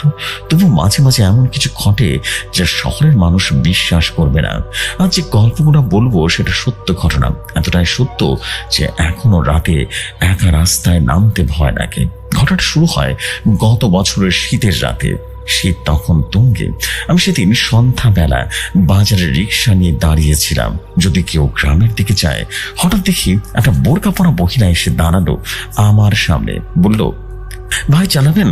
তবু মাঝে মাঝে এমন কিছু ঘটে যা শহরের মানুষ বিশ্বাস করবে না। আর যে গল্পগুলো বলবো সেটা সত্য ঘটনা, এতটাই সত্য যে এখনো রাতে একা রাস্তায় নামতে ভয় লাগে। ঘটনাটা শুরু হয় গত বছরের শীতের রাতে। শীত তখন তুঙ্গে। আমি সেদিন সন্ধ্যাবেলা বাজারে রিক্সা নিয়ে দাঁড়িয়েছিলাম, যদি কেউ গ্রামের দিকে যায়। হঠাৎ দেখি একটা বোরকা পরা মহিলা এসে দাঁড়ালো আমার সামনে। বলল, ভাই চালাবেন?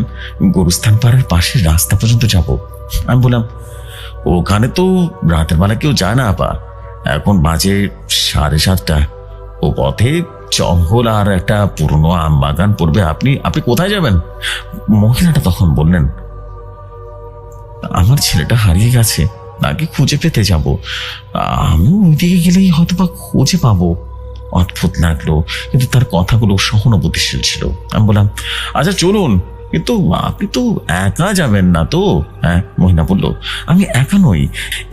গরুস্থান পাড়ার পাশের রাস্তা পর্যন্ত যাব। আমি বললাম, ওখানে তো রাতের বেলা কেউ যায় না আপা, এখন বাজে 7:30। ও পথে জঙ্গল আর একটা পুরনো আম বাগান পড়বে। আপনি কোথায় যাবেন? মহিলাটা তখন বললেন, আমার ছেলেটা হারিয়ে গেছে, তাকে খুঁজে পেতে যাব। আমি ওইদিকে গেলেই হয়তো বা খুঁজে পাবো। অদ্ভুত লাগলো, কিন্তু তার কথাগুলো সহানুভূতিশীল ছিল। আমি বললাম, আচ্ছা চলুন, কিন্তু আপনি তো একা যাবেন না তো? হ্যাঁ, মহিনা বলল, আমি একা নই।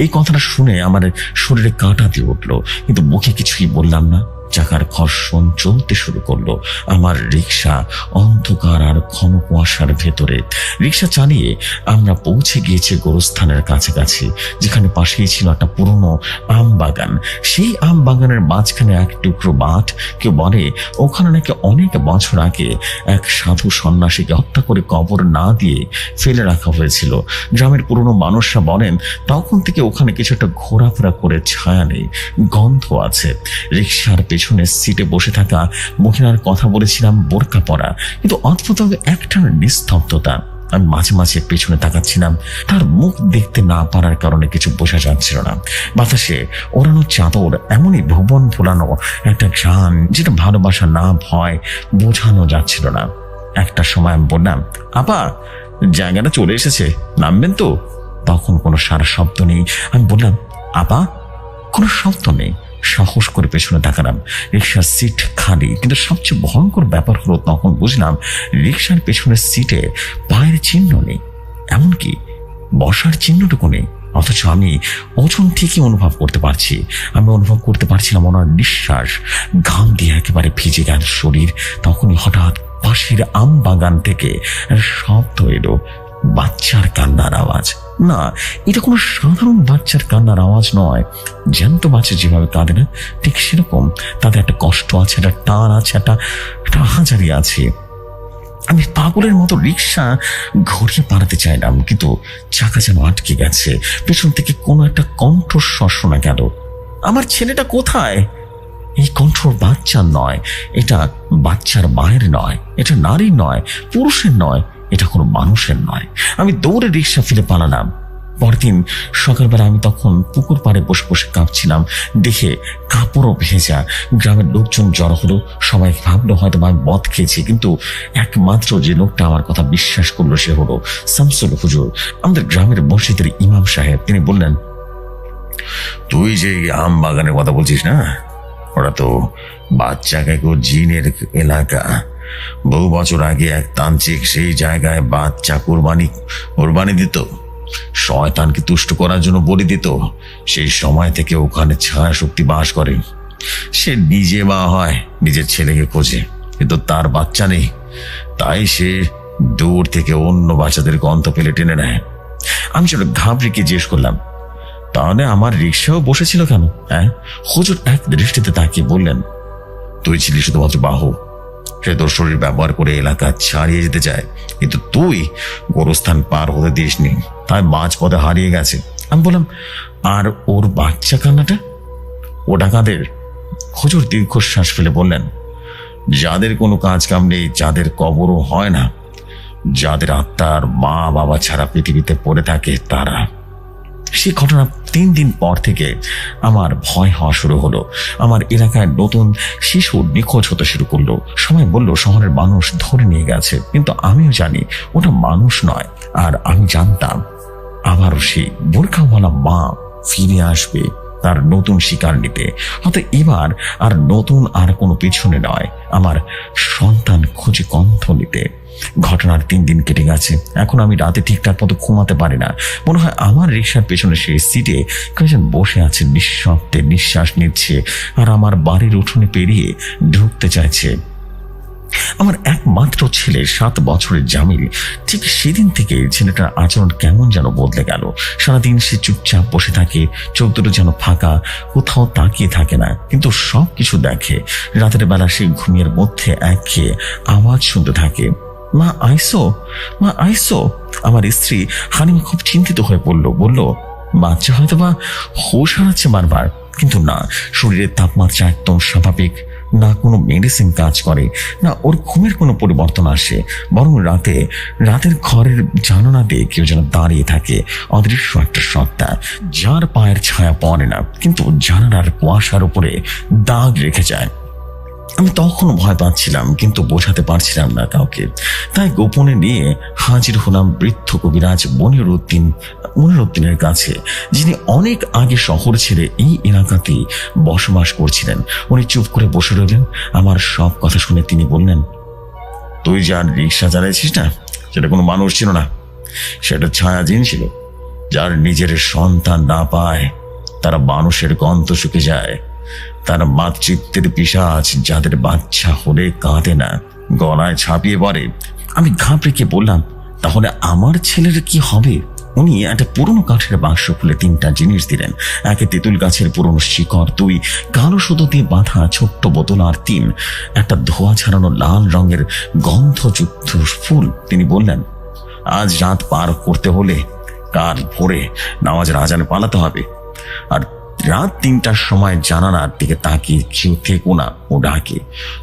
এই কথাটা শুনে আমার শরীরে কাঁটা দিয়ে উঠলো, কিন্তু মুখে কিছুই বললাম না। চাকার ঘর্ষণ চলতে শুরু করলো। আমার রিক্সা অন্ধকার আর ঘন কুয়াশার ভেতরে। রিক্সা চালিয়ে আমরা পৌঁছে গিয়েছি গোরস্থানের কাছাকাছি, যেখানে পাশেই ছিল একটা পুরনো আম বাগান। সেই আম বাগানের মাঝখানে এক টুকরো মাঠ। কেউ বলে ওখানে নাকি অনেক বছর আগে এক সাধু সন্ন্যাসীকে হত্যা করে কবর না দিয়ে ফেলে রাখা হয়েছিল। গ্রামের পুরনো মানুষরা বলেন তখন থেকে ওখানে কিছু একটা ঘোরাফেরা করে ছায়া নেই, গন্ধ আছে। রিক্সার পেছনের সিটে বসে থাকা মহিলার কথা বলেছিলাম বোরকা পরা, কিন্তু অদ্ভুতভাবে একটা নিস্তব্ধতা। আমি মাঝে মাঝে পেছনে তাকাচ্ছিলাম, তার মুখ দেখতে না পারার কারণে কিছু বোঝা যাচ্ছিল না। বাতাসে ওড়ানো চাদর, এমনই ভুবন ভোলানো একটা ঘ্রাণ, যেটা ভালোবাসা না ভয় বোঝানো যাচ্ছিল না। একটা সময় আমি বললাম, আপা জায়গাটা চলে এসেছে, নামবেন তো? তখন কোনো সারা শব্দ নেই। আমি বললাম, আপা? কোনো শব্দ নেই। সাহস করে পেছনে তাকালাম, রিক্সার সিট খালি। কিন্তু সবচেয়ে ভয়ঙ্কর ব্যাপার হলো তখন বুঝলাম রিক্সার পেছনের সিটে পায়ের চিহ্ন নেই, এমনকি বসার চিহ্নটুকু নেই। অথচ আমি ওজন ঠিকই অনুভব করতে পারছি। আমি অনুভব করতে পারছিলাম ওনার নিঃশ্বাস। ঘাম দিয়ে একেবারে ভিজে গেল শরীর। তখনই হঠাৎ পাশের আম বাগান থেকে শব্দ এলো, বাচ্চার কান্নার আওয়াজ। না, এটা কোনো সাধারণ বাচ্চার কান্নার আওয়াজ নয়। জ্যান্ত বাচ্চা যেভাবে কাঁদে না, ঠিক সেরকম তাদের একটা কষ্ট আছে, একটা টান আছে, একটা হাজারি আছে। আমি পাগলের মতো রিক্সা ঘুরিয়ে পালাতে চাইলাম, কিন্তু চাকা যেন আটকে গেছে। পেছন থেকে কোনো একটা কণ্ঠস্বর শোনা গেল, আমার ছেলেটা কোথায়? এই কণ্ঠ বাচ্চার নয়, এটা বাচ্চার মায়ের নয়, এটা নারীর নয়, পুরুষের নয়, এটা কোনো মানুষের নয়। আমি দৌড়ে রিক্সা ফেলে পালালাম। পরদিন সকালবেলা আমি তখন পুকুর পাড়ে বসে বসে কাঁপছিলাম, দেখে কাপড়ও ভেজা। গ্রামের লোকজন জড়ো হলো। সবাই ভাবলো হয়তো আমি মদ খেয়েছি, কিন্তু একমাত্র যে লোকটা আমার কথা বিশ্বাস করলো সে হলো শামসুল হুজুর, আমাদের গ্রামের মসজিদের ইমাম সাহেব। তিনি বললেন, তুই যে আম বাগানের কথা বলছিস না, ওরা তো বাচ্চা কাকু জিনের এলাকা। বহু বছর আগে এক তান্ত্রিক সেই জায়গায় বাচ্চা কোরবানি দিত, শয়তানকে তুষ্ট করার জন্য বলি দিত। সেই সময় থেকে ওখানে ছায়া শক্তি বাস করে। সে নিজে মা হয়, নিজের ছেলেকে খোঁজে, কিন্তু তার বাচ্চা নেই। তাই সে দূর থেকে অন্য বাচ্চাদের গন্ধ পেলে টেনে নেয়। আমি চলো ঘাবড়ে জিজ্ঞেস করলাম, তাহলে আমার রিক্সাও বসেছিল কেন? হ্যাঁ। হুজুর এক দৃষ্টিতে তাকিয়ে বললেন, তুই ছিলি শুধুমাত্র বাহু। সে তোর শরীর ব্যবহার করে এলাকা ছাড়িয়ে যেতে চায়, কিন্তু তুই গোরস্থান পার হতে দিসনি, তাই মাঝ পথে হারিয়ে গেছে। আমি বললাম, আর ওর বাচ্চা কান্নাটা? ওটা কাদের? হুজুর দীর্ঘশ্বাস ফেলে বললেন, যাদের কোনো কাজ কাম নেই, যাদের কবরও হয় না, যাদের আত্মার মা বাবা ছাড়া পৃথিবীতে পড়ে থাকে, তারা। সেই ঘটনা 3 দিন পর থেকে আমার ভয় হওয়া শুরু হলো। আমার এলাকায় নতুন শিশু নিখোঁজ হতে শুরু করলো। সবাই বলল শহরের মানুষ ধরে নিয়ে গেছে, কিন্তু আমিও জানি ওটা মানুষ নয়। আর আমি জানতাম আবারও সেই বোরখাওয়ালা মা ফিরে আসবে তার নতুন শিকার নিতে। হয়তো এবার আর নতুন আর কোনো পিছনে নয়, আমার সন্তান খুঁজে কণ্ঠ নিতে। ঘটনার 3 দিন কেটে গেছে। এখন আমি রাতে ঠিকঠাক মতো ঘুমাতে পারি না। মনে হয় আমার রিক্সার পেছনে সেই সিটে কয়েকজন বসে আছে, নিঃশব্দে নিঃশ্বাস নিচ্ছে, আর আমার বাড়ির উঠোনে পেরিয়ে ঢুকতে চাইছে। আমার একমাত্র ছেলে 7 বছরের জামিল। ঠিক সেদিন থেকে ছেলেটার আচরণ কেমন যেন বদলে গেল। সারাদিন সে চুপচাপ বসে থাকে, চোখ দুটো যেন ফাঁকা, কোথাও তাকিয়ে থাকে না, কিন্তু সব কিছু দেখে। রাতের বেলা সে ঘুমের মধ্যে একঘেয়ে আওয়াজ শুনতে থাকে, মা আইসো, মা আইসো। আমার স্ত্রী হানিমা খুব চিন্তিত হয়ে বলল, বাচ্চা হয়তো বা হুঁশ হারাচ্ছে বারবার। কিন্তু না, শরীরের তাপমাত্রা একদম স্বাভাবিক, না কোনো মেডিসিন কাজ করে, না ওর ঘুমের কোনো পরিবর্তন আসে। বরং রাতের ঘরের জানালা দিয়ে কেউ যেন দাঁড়িয়ে থাকে, অদৃশ্য একটা সত্তা, যার পায়ের ছায়া পড়ে না, কিন্তু জানালার কুয়াশার উপরে দাগ রেখে যায়। আমি তখনও ভয় পাচ্ছিলাম, কিন্তু বোঝাতে পারছিলাম না কাউকে। তাই গোপনে নিয়ে হাজির হলাম বৃদ্ধ কবিরাজ মনিরুদ্দিন মনিরুদ্দিনের কাছে, যিনি অনেক আগে শহর ছেড়ে এই এলাকাতেই বসবাস করছিলেন। উনি চুপ করে বসে রইলেন। আমার সব কথা শুনে তিনি বললেন, তুই যার রিক্সা চালাইছিস না, সেটা কোনো মানুষ ছিল না, সেটা ছায়াজিন ছিল। যার নিজের সন্তান না পায় তারা মানুষের গন্ধ শুকে যায়। তারা মাতৃত্বের পিশাচ, যাদের বাচ্চা হলে কাঁদে না, গলায় ছাপিয়ে পড়ে। আমি ঘাবড়ে গিয়ে বললাম, তাহলে আমার ছেলের কি হবে? উনি একটা পুরনো কাঠের বাক্স খুলে 3টা জিনিস দিলেন। একে তেঁতুল গাছের পুরনো শিকড়, 2 কালো সুতো দিয়ে বাঁধা ছোট্ট বোতল, আর 3 একটা ধোয়া ছাড়ানো লাল রঙের গন্ধযুক্ত ফুল। তিনি বললেন, আজ রাত পার করতে হলে কাল ভোরে নামাজের আজানে পালাতে হবে, আর রাত 3টার সময় জানালার দিকে তাকিয়ে কেউ থেকো না, ও ডাকে।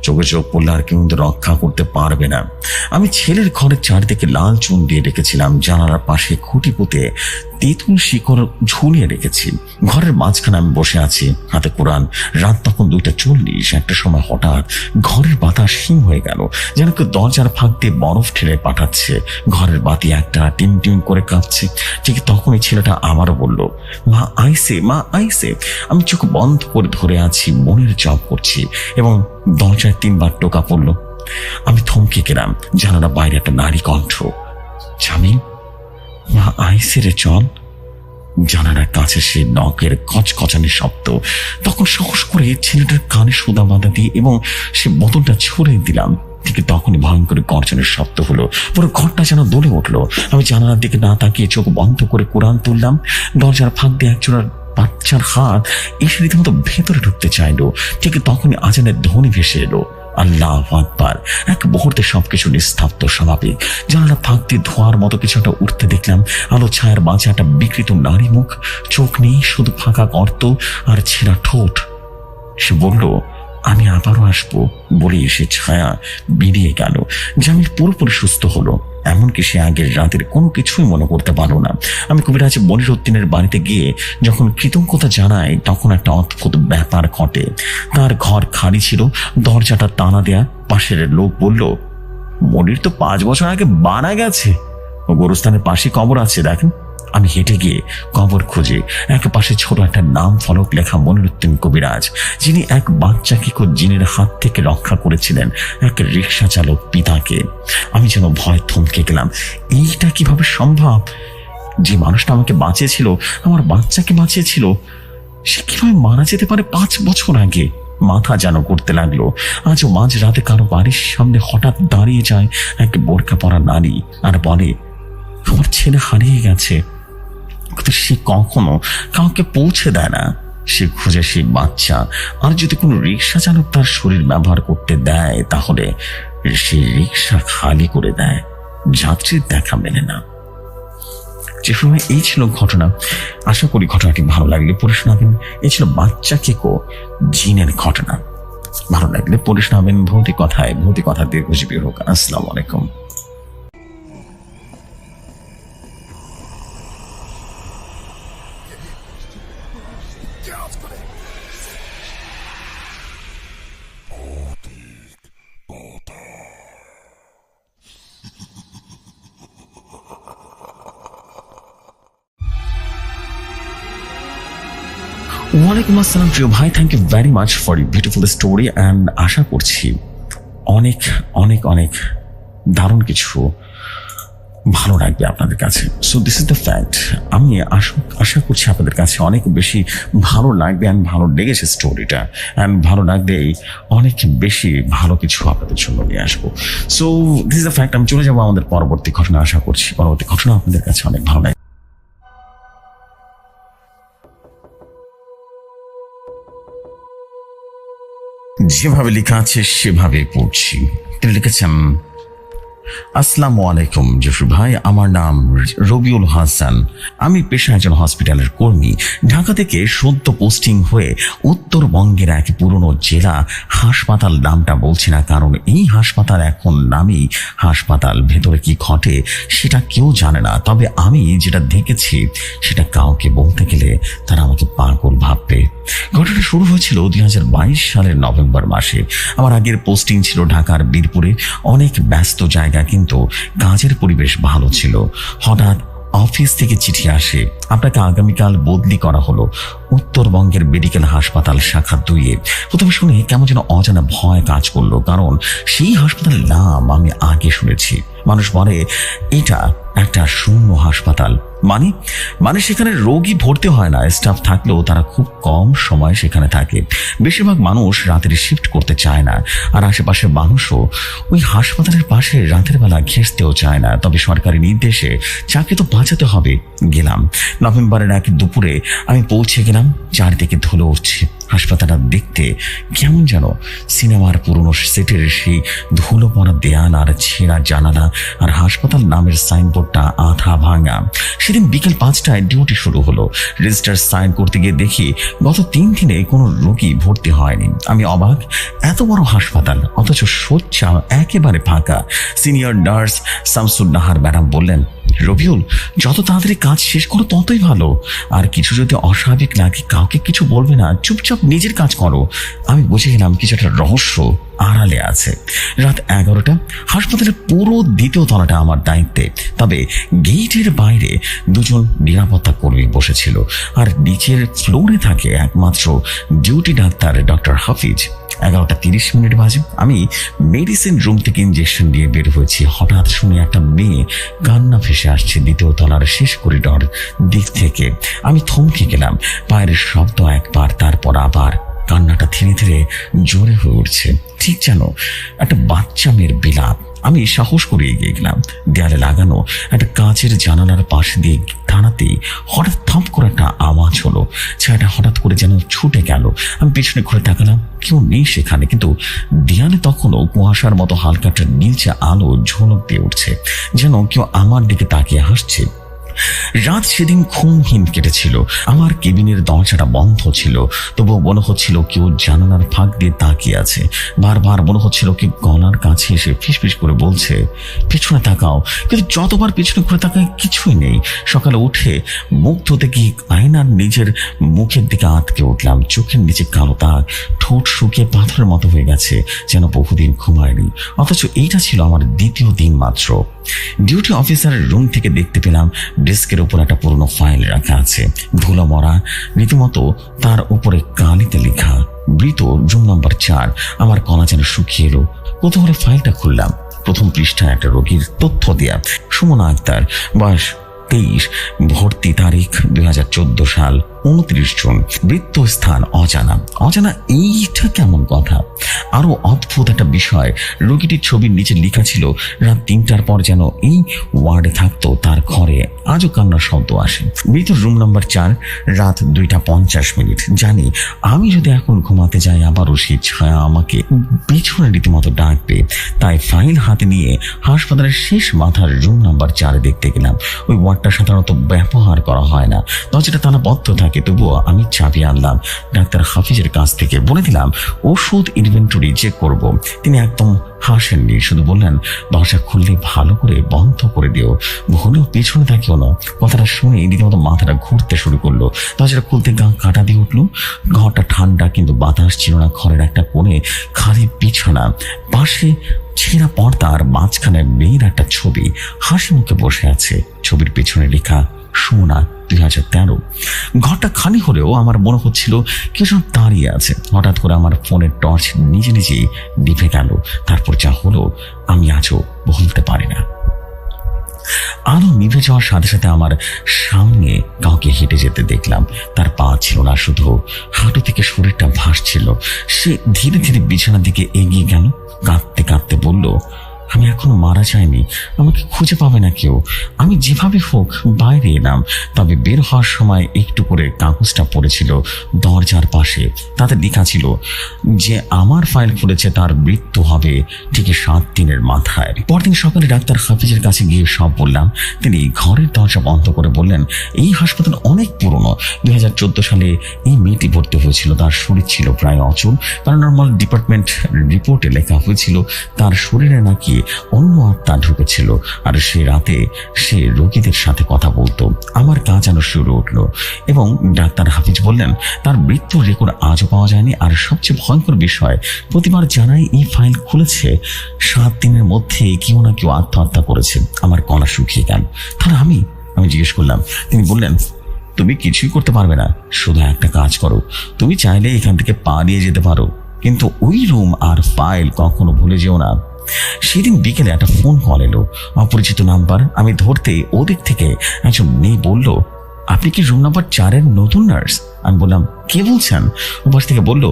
চোখে চোখ পড়লে আর কেউ রক্ষা করতে পারবে না। আমি ছেলের ঘরের চারদিকে লাল চুন দিয়ে রেখেছিলাম। জানালার পাশে খুঁটি পুঁতে তেঁতুল শিকড় ঝুলিয়ে রেখেছি। ঘরের মাঝখানে আমি বসে আছি, হাতে কোরআন। রাত তখন 2:40। একটা সময় হঠাৎ ঘরের বাতাস হিম হয়ে গেল, যেন কেউ দরজার ফাঁক দিয়ে বরফ ঠেলে পাঠাচ্ছে। ঘরের বাতি একটা টিম টিম করে কাঁপছে। ঠিক তখনই ছেলেটা আবারও বলল, মা আইসে, মা আইসে। আমি চোখ বন্ধ করে ধরে আছি, মনের জপ করছি, এবং দরজায় 3বার টোকা পড়ল। আমি থমকে গেলাম। জানালা বাইরে একটা নারী কণ্ঠ, জামিল, মা আইসে রে, চল। জানালার কাছে সে নখের কচকচানি শব্দ। তখন সাহস করে ছেলেটার কানে সুদা বাঁধা দিয়ে এবং সে বোতলটা ছুড়ে দিলাম। ঠিক তখনই ভয়ঙ্কর গর্জনের শব্দ হলো। পুরো ঘরটা যেন দোলে উঠলো। আমি জানালার দিকে না তাকিয়ে চোখ বন্ধ করে কোরআন তুললাম। দরজার ফাঁক দিয়ে একজোড়া বাচ্চার হাত এসে রীতিমতো ভেতরে ঢুকতে চাইলো। ঠিক তখনই আজানের ধ্বনি ভেসে এলো, আল্লাহু আকবার। এক মুহূর্তে সবকিছু নিস্তব্ধ, স্বাভাবিক। জানালা ফাঁক দিয়ে ধোঁয়ার মতো কিছু একটা উঠতে দেখলাম। আলো ছায়ার মাঝে একটা বিকৃত নারী মুখ, চোখ নেই, শুধু ফাঁকা গর্ত আর ছেঁড়া ঠোঁট। সে বলল, আমি আবারও আসবো বলে এসে ছায়া বেরিয়ে গেল। জামিল পুরোপুরি সুস্থ হলো, এমনকি সে আগের রাতের কোনো কিছুই মনে করতে পারলো না। আমি কবিরাজ মনিরুদ্দিনের বাড়িতে গিয়ে যখন কৃতজ্ঞতা জানাই, তখন একটা অদ্ভুত ব্যাপার ঘটে। তার ঘর খালি ছিল, দরজাটা টানা দেয়া। পাশের লোক বলল, মনির তো 5 বছর আগে মারা গেছে, ও গোরস্থানের পাশে কবর আছে, দেখেন। আমি হেঁটে গিয়ে কবর খুঁজে এক পাশে ছোট একটা নাম ফলক লেখা মনিরুদ্দিন কবিরাজ, যিনি এক বাচ্চাকে জিনের হাত থেকে রক্ষা করেছিলেন এক রিক্সা চালক পিতাকে। আমি যেন ভয় থমকে গেলাম। এইটা কিভাবে সম্ভব? যে মানুষটা আমাকে বাঁচিয়েছিল, আমার বাচ্চাকে বাঁচিয়েছিল, সে কিভাবে মারা যেতে পারে 5 বছর আগে? মাথা যেন করতে লাগলো। আজও মাঝ রাতে কারো বাড়ির সামনে হঠাৎ দাঁড়িয়ে যায় এক বোরকা পরা নারী আর বলে, আমার ছেলে হারিয়ে গেছে। কিন্তু সে কখনো কাউকে পৌঁছে দেয় না। সে খুঁজে সেই বাচ্চা, আর যদি কোনো রিক্সা চালক তার শরীর ব্যবহার করতে দেয়, তাহলে সে রিক্সা খালি করে দেয়, যাত্রীর দেখা মেলে না। যে সময় এই ছিল ঘটনা। আশা করি ঘটনাটি ভালো লাগলে পড়ে শোনাবেন। এই ছিল বাচ্চা কেকো জিনের ঘটনা। ভালো লাগলে পড়ে শোনাবেন। ভৌতিক কথা দীর্ঘজীবী হোক। আসসালামু আলাইকুম। ওয়ালাইকুম আসসালাম প্রিয় ভাই, thank you very much for you beautiful story. And আশা করছি অনেক অনেক অনেক দারুণ কিছু ভালো লাগবে আপনাদের কাছে। So this is the fact. আমি আশা করছি আপনাদের কাছে অনেক বেশি ভালো লাগবে। অ্যান্ড ভালো লেগেছে স্টোরিটা, অ্যান্ড ভালো লাগলেই অনেক বেশি ভালো কিছু আপনাদের জন্য নিয়ে আসবো। So this is the fact. আমি চলে যাবো আমাদের পরবর্তী ঘটনা। আশা করছি পরবর্তী ঘটনা আপনাদের কাছে অনেক ভালো লাগবে। যেভাবে লেখা আছে সেভাবে পড়ছি। তিনি লিখেছেন, আসসালামু আলাইকুম জসুর ভাই, আমার নাম রবিউল হাসান। আমি পেশায় একজন হসপিটালের কর্মী। ঢাকা থেকে সদ্য পোস্টিং হয়ে উত্তরবঙ্গের এক পুরনো জেলা হাসপাতাল, নামটা বলছি না কারণ এই হাসপাতাল এখন নামই হাসপাতাল। ভেতরে কি ঘটে সেটা কেউ জানে না, তবে আমি যেটা দেখেছি সেটা কাউকে বলতে গেলে তারা আমাকে পাগল ভাববে। ঘটনাটা শুরু হয়েছিল 2022 সালের নভেম্বর মাসে। আমার আগের পোস্টিং ছিল ঢাকার বীরপুরে। অনেক ব্যস্ত জায়গা, কিন্তু কাজের পরিবেশ ভালো ছিল। হঠাৎ অফিস থেকে চিঠি আসে, আপনাকে আগামীকাল বদলি করা হলো উত্তরবঙ্গের মেডিকেল হাসপাতাল শাখা 2-এ। প্রথমে শুনে কেমন যেন অজানা ভয় কাজ করলো, কারণ সেই হাসপাতালের নাম আমি আগে শুনেছি। মানুষ বলে এটা একটা শূন্য হাসপাতাল, মানে মানে সেখানে রোগী ভর্তি হয় না, স্টাফ থাকলেও তারা খুব কম সময় সেখানে থাকে। বেশিরভাগ মানুষ রাতের শিফট করতে চায় না, আর আশেপাশের মানুষও ওই হাসপাতালের পাশে রাতের বেলা ঘেঁষতেও চায় না। তবে সরকারি নির্দেশে চাকরি তো বাঁচাতে হবে। গেলাম। নভেম্বরের এক দুপুরে আমি পৌঁছে গেলাম। চারদিকে ধুলো উঠছে। হাসপাতালটা দেখতে কেমন যেন সিনেমার পুরনো সেটের সেই ধুলো পড়া দেয়াল আর ছেঁড়া জানালা, আর হাসপাতাল নামের সাইনবোর্ডটা আধা ভাঙা। সেদিন বিকেল 5টায় ডিউটি শুরু হলো। রেজিস্টার সাইন করতে গিয়ে দেখি গত 3 দিনে কোনো রোগী ভর্তি হয়নি। আমি অবাক, এত বড় হাসপাতাল অথচ শয্যা একেবারে ফাঁকা। Senior nurse Shamsun Nahar madam বললেন, রবিউল, যত তাড়াতাড়ি কাজ শেষ করো ততই ভালো। আর কিছু যদি অস্বাভাবিক লাগে কাউকে কিছু বলবে না, চুপচাপ নিজের কাজ করো। আমি বুঝে গেলাম কিছু একটা রহস্য আড়ালে আছে। রাত 11টা। হাসপাতালের পুরো 2য় তলাটা আমার দায়িত্বে। তবে গেটের বাইরে 2জন নিরাপত্তা কর্মী বসেছিল, আর নিচের ফ্লোরে থাকে একমাত্র ডিউটি ডাক্তার ডক্টর হাফিজ। 11:30 বাজে। আমি মেডিসিন রুম থেকে ইঞ্জেকশন দিয়ে বের হয়েছি। হঠাৎ শুনে একটা মেয়ে কান্না ভেসে আসছে 2য় তলার শেষ করিডর দিক থেকে। আমি থমকে গেলাম। পায়ের শব্দ একবার, তারপর আবার। কান্নাটা ধীরে ধীরে জোরে হয়ে উঠছে, ঠিক যেন একটা বাচ্চা মেয়ের বিলাপ। আমি সাহস করে এগিয়ে গেলাম। দেয়ালে লাগানো একটা কাঁচের জানালার পাশ দিয়ে দাঁড়াতেই হঠাৎ থপ করে একটা আওয়াজ হলো। ছায়াটা হঠাৎ করে যেন ছুটে গেল। আমি পেছনে ঘুরে তাকালাম, কেউ নেই সেখানে, কিন্তু দেয়ালে তখনও কুয়াশার মতো হালকা একটা নীলচে আলো ঝলক দিয়ে উঠছে, যেন কেউ আমার দিকে তাকিয়ে হাসছে। রাত সেদিন ঘুমহীন কেটেছিল। আমার কেবিনের দরজাটা বন্ধ ছিল, তবুও মনে হচ্ছিল কেউ জানালার ফাঁক দিয়ে তাকিয়ে আছে। বারবার মনে হচ্ছিল কেউ গলার কাছে এসে ফিসফিস করে বলছে, পেছনে তাকাও। কিন্তু যতবার পেছনে ঘুরে তাকায় কিছুই নেই। সকালে উঠে মুখ ধুতে গিয়ে আয়নার নিজের মুখের দিকে আটকে উঠলাম। চোখের নিচে কালো দাগ, ঠোঁট শুকিয়ে পাথরের মতো হয়ে গেছে, যেন বহুদিন ঘুমায়নি। অথচ এইটা ছিল আমার 2য় দিন মাত্র। ডিউটি অফিসারের রুম থেকে দেখতে পেলাম ডেস্কের উপর একটা পুরনো ফাইল রাখা আছে, ধুলো মরা, রীতিমতো তার উপরে কালিতে লেখা মৃত রুম নম্বর 4। আমার গলা যেন শুকিয়ে এলো। কৌতূহলে ফাইলটা খুললাম। প্রথম পৃষ্ঠায় একটা রোগীর তথ্য দেয়া, সুমনা আক্তার, বয়স 23, ভর্তি তারিখ 2014 সাল, 29 জুন, মৃত্যু স্থান অজানা। অজানা এইটা কেমন কথা? আরো অদ্ভুত একটা বিষয়, রোগীটির ছবির নিচে লেখা ছিল রাত 3টার পর যেন এই ওয়ার্ডে থাকতো তার ঘরে আজও কান্নার শব্দ আসে। মৃত রুম নাম্বার 4, রাত 2:50। জানি আমি যদি এখন ঘুমাতে যাই আবারও সেই ছায়া আমাকে পেছনে রীতিমতো ডাকবে। তাই ফাইল হাতে নিয়ে হাসপাতালের শেষ মাথার রুম নাম্বার 4 দেখতে গেলাম। ওই ওয়ার্ডটা সাধারণত ব্যবহার করা হয় না, দরজাটা তালাবদ্ধ থাকে। তবুও আমি চাবি আনলাম ডাক্তার হাফিজের কাছ থেকে। বলে দিলাম ওষুধ ইনভেন্টরি চেক করব। তিনি একদম হাসেননি, শুধু বললেন, দরজা খুললে ভালো করে বন্ধ করে দিও, ভুলেও পেছনে থাকিও না। কথাটা শুনে রীতিমতো মাথাটা ঘুরতে শুরু করলো। দরজাটা খুলতে গা কাটা দিয়ে উঠলো। ঘরটা ঠান্ডা, কিন্তু বাতাস ছিল না। ঘরের একটা কোণে খালি বিছানা, পাশে ছেঁড়া পর্দা, আর মাঝখানে মেয়ের একটা ছবি হাসি মুখে বসে আছে। ছবির পেছনে লেখা সুমনা 2013। ঘরটা খালি হলেও আমার মনে হচ্ছিল কেউ যেন দাঁড়িয়ে আছে। হঠাৎ করে আমার ফোনের টর্চ নিজে নিজেই নিভে গেল। তারপর যা হলো আমি আজও ভুলতে পারি না। আলো নিভে যাওয়ার সাথে সাথে আমার সামনে কাউকে হেঁটে যেতে দেখলাম। তার পা ছিল না, শুধু হাঁটু থেকে শরীরটা ভাসছিল। সে ধীরে ধীরে বিছানার দিকে এগিয়ে গেল। কাঁদতে কাঁদতে বলল, আমি এখনো মারা যাইনি, আমাকে খুঁজে পাবে না কেউ। আমি যেভাবে হোক বাইরে এলাম। তবে বের হওয়ার সময় একটু করে কাগজটা পড়েছিল দরজার পাশে। তাতে লেখা ছিল যে আমার ফাইল খুলেছে তার মৃত্যু হবে ঠিক 7 দিনের মাথায়। পরদিন সকালে ডাক্তার হাফিজের কাছে গিয়ে সব বললাম। তিনি ঘরের দরজা বন্ধ করে বললেন, এই হাসপাতাল অনেক পুরনো। 2014 সালে এই মেয়েটি ভর্তি হয়েছিল। তার শরীর ছিল প্রায় অচল। প্যারানরমাল ডিপার্টমেন্ট রিপোর্টে লেখা হয়েছিল তার শরীরে নাকি অন্য আত্মা ঢুকেছিল, আর সে রাতে সে রোগীদের সাথে কথা বলতো। আমার গা যেন শুরু উঠলো। এবং ডাক্তার হাফিজ বললেন, তার মৃত্যুর রেকর্ড আজও পাওয়া যায়নি। আর সবচেয়ে ভয়ঙ্কর বিষয়, প্রতিবার জানাই এই ফাইল খুলেছে 7 দিনের মধ্যে কেউ না কেউ আত্মহত্যা করেছে। আমার গলা শুকিয়ে গেল। তাহলে আমি জিজ্ঞেস করলাম। তিনি বললেন, তুমি কিছুই করতে পারবে না, শুধু একটা কাজ করো, তুমি চাইলে এখান থেকে পালিয়ে যেতে পারো, কিন্তু ওই রুম আর ফাইল কখনো ভুলে যেও না। সেদিন বিকেলে একটা ফোন কল এলো, অপরিচিত নাম্বার। আমি ধরতেই ওদিক থেকে একজন মেয়ে বলল, আপনি কি রুম নাম্বার 4-এর নতুন নার্স? আমি বললাম, কে বলছেন? ওপাশ থেকে বলল,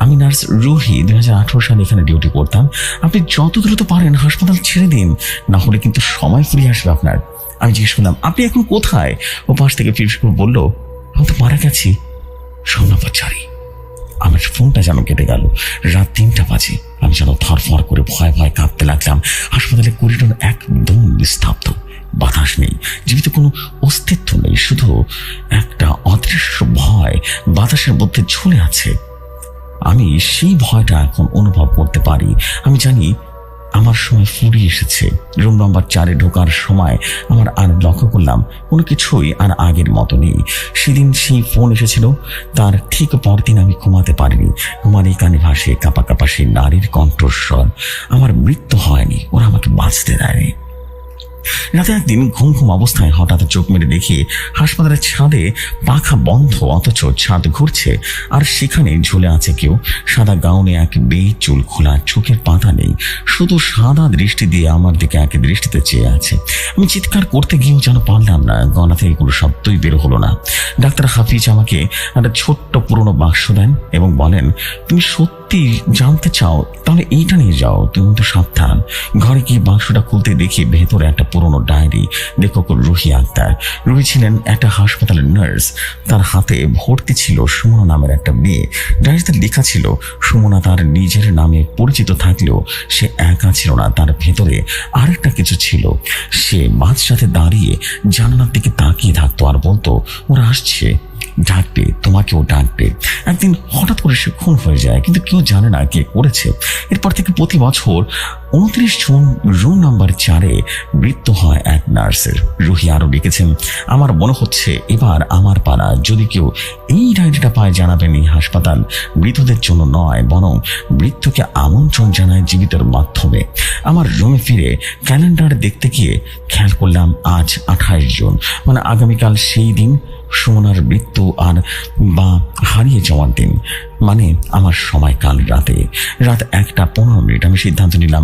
আমি নার্স রুহি, 2018 সালে এখানে ডিউটি করতাম। আপনি যত দ্রুত পারেন হাসপাতাল ছেড়ে দিন, না হলে কিন্তু সময় ফুরিয়ে আসবে আপনার। আমি জিজ্ঞেস করলাম, আপনি এখন কোথায়? ওপাশ থেকে ফিরস করে বলল, আমি তো মারা গেছি, রুম নাম্বার 4-ই। আমার ফোনটা যেন কেটে গেল। রাত 3টা বাজে। আমি যেন থরফর করে ভয় ভয় কাঁপতে লাগলাম। হাসপাতালের করিডোর একদম নিস্তব্ধ, বাতাস নেই, জীবিত কোনো অস্তিত্ব নেই, শুধু একটা অদৃশ্য ভয় বাতাসের মধ্যে ঝুলে আছে। আমি সেই ভয়টা এখন অনুভব করতে পারি। আমি জানি আমার সময় ফুরিয়ে এসেছে। রুম নাম্বার 4-এ ঢোকার সময় আমার আর লক্ষ্য করলাম কোনো কিছুই আর আগের মতো নেই। সেদিন সেই ফোন এসেছিল, তার ঠিক পরদিন আমি ঘুমাতে পারিনি। ঘুমার এই কানে ভাসে কাঁপা কাঁপা সেই নারীর কণ্ঠস্বর। আমার মৃত্যু হয়নি, ওরা আমাকে বাঁচতে দেয়নি। রাতে একদিন ঘুম ঘুম অবস্থায় হঠাৎ চোখ মেরে দেখি হাসপাতালের ছাদে পাখা বন্ধ, অথচ ছাদ ঘুরছে, আর সেখানে ঝুলে আছে কেউ। সাদা গাউনে এক বেয়ে চুল খোলা, চোখের পাতা নেই, শুধু সাদা দৃষ্টি দিয়ে আমার দিকে এক দৃষ্টিতে চেয়ে আছে। আমি চিৎকার করতে গিয়েও যেন পারলাম না, গলা থেকে কোনো শব্দই বের হলো না। ডাক্তার হাফিজ আমাকে একটা ছোট্ট পুরনো বাক্স দেন এবং বলেন, তুমি সত্যি জানতে চাও তাহলে এইটা নিয়ে যাও, তুমি তো সাবধান। ঘরে গিয়ে বাক্সটা খুলতে দেখি ভেতরে একটা পুরনো ডায়েরি। লেখক রুহি আক্তার। রুহি ছিলেন একটা হাসপাতালের নার্স। তার হাতে ভর্তি ছিল সুমনা নামের একটা মেয়ে। ডায়েরিতে লেখা ছিল, সুমনা তার নিজের নামে পরিচিত থাকলেও সে একা ছিল না, তার ভেতরে আরেকটা কিছু ছিল। সে মাঝরাতে দাঁড়িয়ে জানালার দিকে তাকিয়ে থাকতো আর বলতো, ওরা আসছে, ডাকবে, তোমাকেও ডাকবে। একদিন হঠাৎ করে সে খুন হয়ে যায়, কিন্তু কেউ জানে না কে করেছে। এরপর থেকে প্রতি বছর 29 জুন রুম নাম্বার 4-এ মৃত্যু হয় এক নার্সের। রুহি আরো লিখেছেন, আমার মনে হচ্ছে এবার আমার পালা। যদি কেউ এই ডায়েরিটা পায় জানাবেন, এই হাসপাতাল মৃতদের জন্য নয়, বরং মৃত্যুকে আমন্ত্রণ জানায় জীবিতের মাধ্যমে। আমার রুমে ফিরে ক্যালেন্ডার দেখতে গিয়ে খেয়াল করলাম আজ 28 জুন, মানে আগামীকাল সেই দিন সুমনার মৃত্যু আর বা হারিয়ে যাওয়ার দিন। মানে আমার সময় কাল রাত 1:15। আমি সিদ্ধান্ত নিলাম,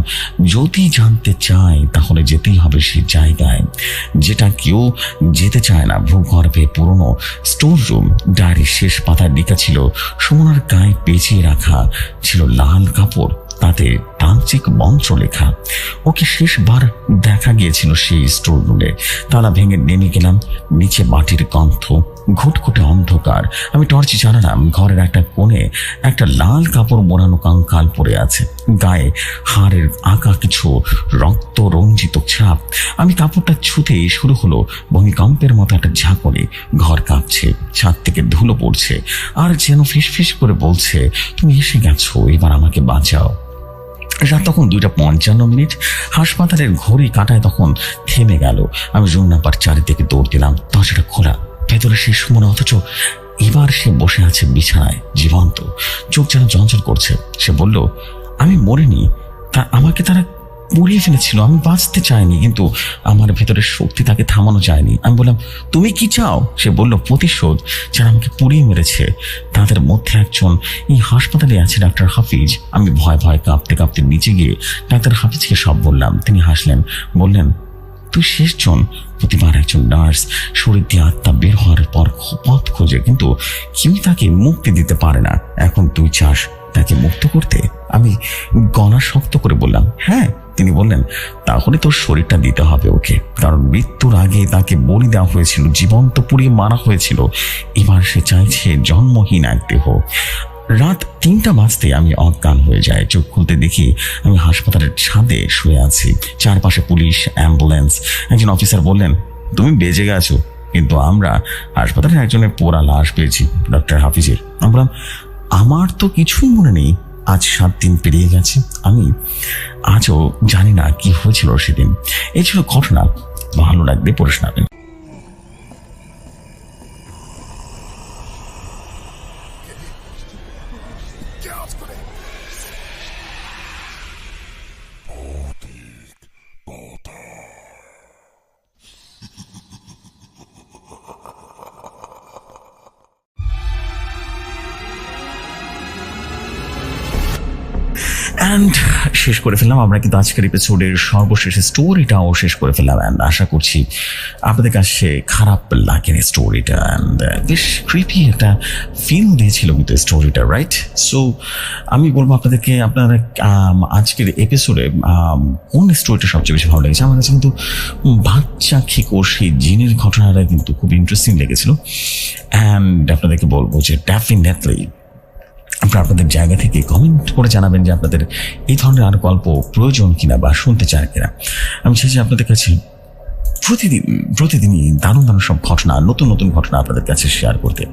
যদি জানতে চাই তাহলে যেতেই হবে সেই জায়গায় যেটা কেউ যেতে চায় না, ভূগর্ভে পুরনো স্টোর রুম। ডায়েরির শেষ পাতায় লেখা ছিল, সুমনার গায়ে পেঁচিয়ে রাখা ছিল লাল কাপড়, তাতে তান্ত্রিক মন্ত্র লেখা। ওকে শেষবার দেখা গিয়েছিল সেই স্টোর রুমে। তালা ভেঙে নেমে গেলাম নিচে। মাটির গন্ধ, ঘুটঘুটে অন্ধকার। আমি টর্চ জ্বালালাম। ঘরের একটা কোণে একটা লাল কাপড় মোড়ানো কঙ্কাল পড়ে আছে, গায়ে হাড়ের আঁকা কিছু রক্ত রঞ্জিত ছাপ। আমি কাপড়টা ছুঁতে শুরু হলো ভূমিকম্পের মতো একটা ঝাঁকুনি। ঘর কাঁপছে, ছাদ থেকে ধুলো পড়ছে, আর যেন ফিসফিস করে বলছে, তুমি এসে গেছো, এবার আমাকে বাঁচাও। রাত তখন 2:55। হাসপাতালের ঘড়ি কাঁটায় তখন থেমে গেল। আমি রুম নাম্বার 4 থেকে দৌড় দিলাম। দরজাটা খোলা, ভেতরে সে সুমনা, অথচ এবার সে বসে আছে বিছানায়, জীবন্ত, চোখ যেন জ্বলজ্বল করছে। সে বলল, আমি মরিনি, আমাকে তারা পুড়িয়ে ফেলেছিল, আমি বাঁচতে চাইনি, কিন্তু আমার ভেতরের শক্তি তাকে থামানো যায়নি। আমি বললাম, তুমি কি চাও? সে বলল, প্রতিশোধ, যারা আমাকে পুড়িয়ে মেরেছে তাদের মধ্যে একজন এই হাসপাতালে আছে, ডাক্তার হাফিজ। আমি ভয় ভয় কাঁপতে কাঁপতে নিচে গিয়ে ডাক্তার হাফিজকে সব বললাম। তিনি হাসলেন, বললেন, তুই শেষজন। প্রতিবার একজন নার্স শরীর দিয়ে আত্মা বের হওয়ার পর পথ খোঁজে, কিন্তু কেউ তাকে মুক্তি দিতে পারে না। এখন তুই চাস তাকে মুক্ত করতে? আমি গলা শক্ত করে বললাম, হ্যাঁ। তিনি বললেন, তাহলে তোর শরীরটা দিতে হবে ওকে, কারণ মৃত্যুর আগে তাকে বলি দেওয়া হয়েছিল, জীবন্ত পুড়িয়ে মারা হয়েছিল। এবার সে চাইছে জন্মহীন এক দেহ। রাত 3টা বাজতে আমি অজ্ঞান হয়ে যাই। চোখ খুলতে দেখি আমি হাসপাতালের ছাদে শুয়ে আছি, চারপাশে পুলিশ, অ্যাম্বুলেন্স। একজন অফিসার বললেন, তুমি বেঁচে গেছো, কিন্তু আমরা হাসপাতালের একজনের পোড়া লাশ পেয়েছি, ডক্টর হাফিজের। আমি বললাম, আমার তো কিছুই মনে নেই, আজ 7 দিন পেরিয়ে গেছে, আমি আজও জানি না কি হয়েছিল সেদিন। এই ছিল ঘটনা। ভালো লাগবে পড়ে শোনাবেন। অ্যান্ড শেষ করে ফেললাম আমরা কিন্তু আজকের এপিসোডের সর্বশেষ স্টোরিটাও শেষ করে ফেললাম। অ্যান্ড আশা করছি আপনাদের কাছে খারাপ লাগেনি স্টোরিটা, অ্যান্ড বেশ ক্রিপি একটা ফিল দিয়েছিল কিন্তু স্টোরিটা, রাইট? সো আমি বলবো আপনাদেরকে আপনারা আজকের এপিসোডে কোন স্টোরিটা সবচেয়ে বেশি ভালো লেগেছে। আমার কাছে কিন্তু বাচ্চা খেকো সেই জিনের ঘটনাটা কিন্তু খুব ইন্টারেস্টিং লেগেছিল। অ্যান্ড আপনাদেরকে বলবো যে ডেফিনেটলি আপনারা আপনাদের জায়গা থেকে কমেন্ট করে জানাবেন যে আপনাদের এই ধরনের আরো গল্প প্রয়োজন কিনা বা শুনতে চান কিনা। আমি চাইছি আপনাদের কাছে প্রতিদিনই দারুণ সব ঘটনা, নতুন নতুন ঘটনা আপনাদের কাছে শেয়ার করতে।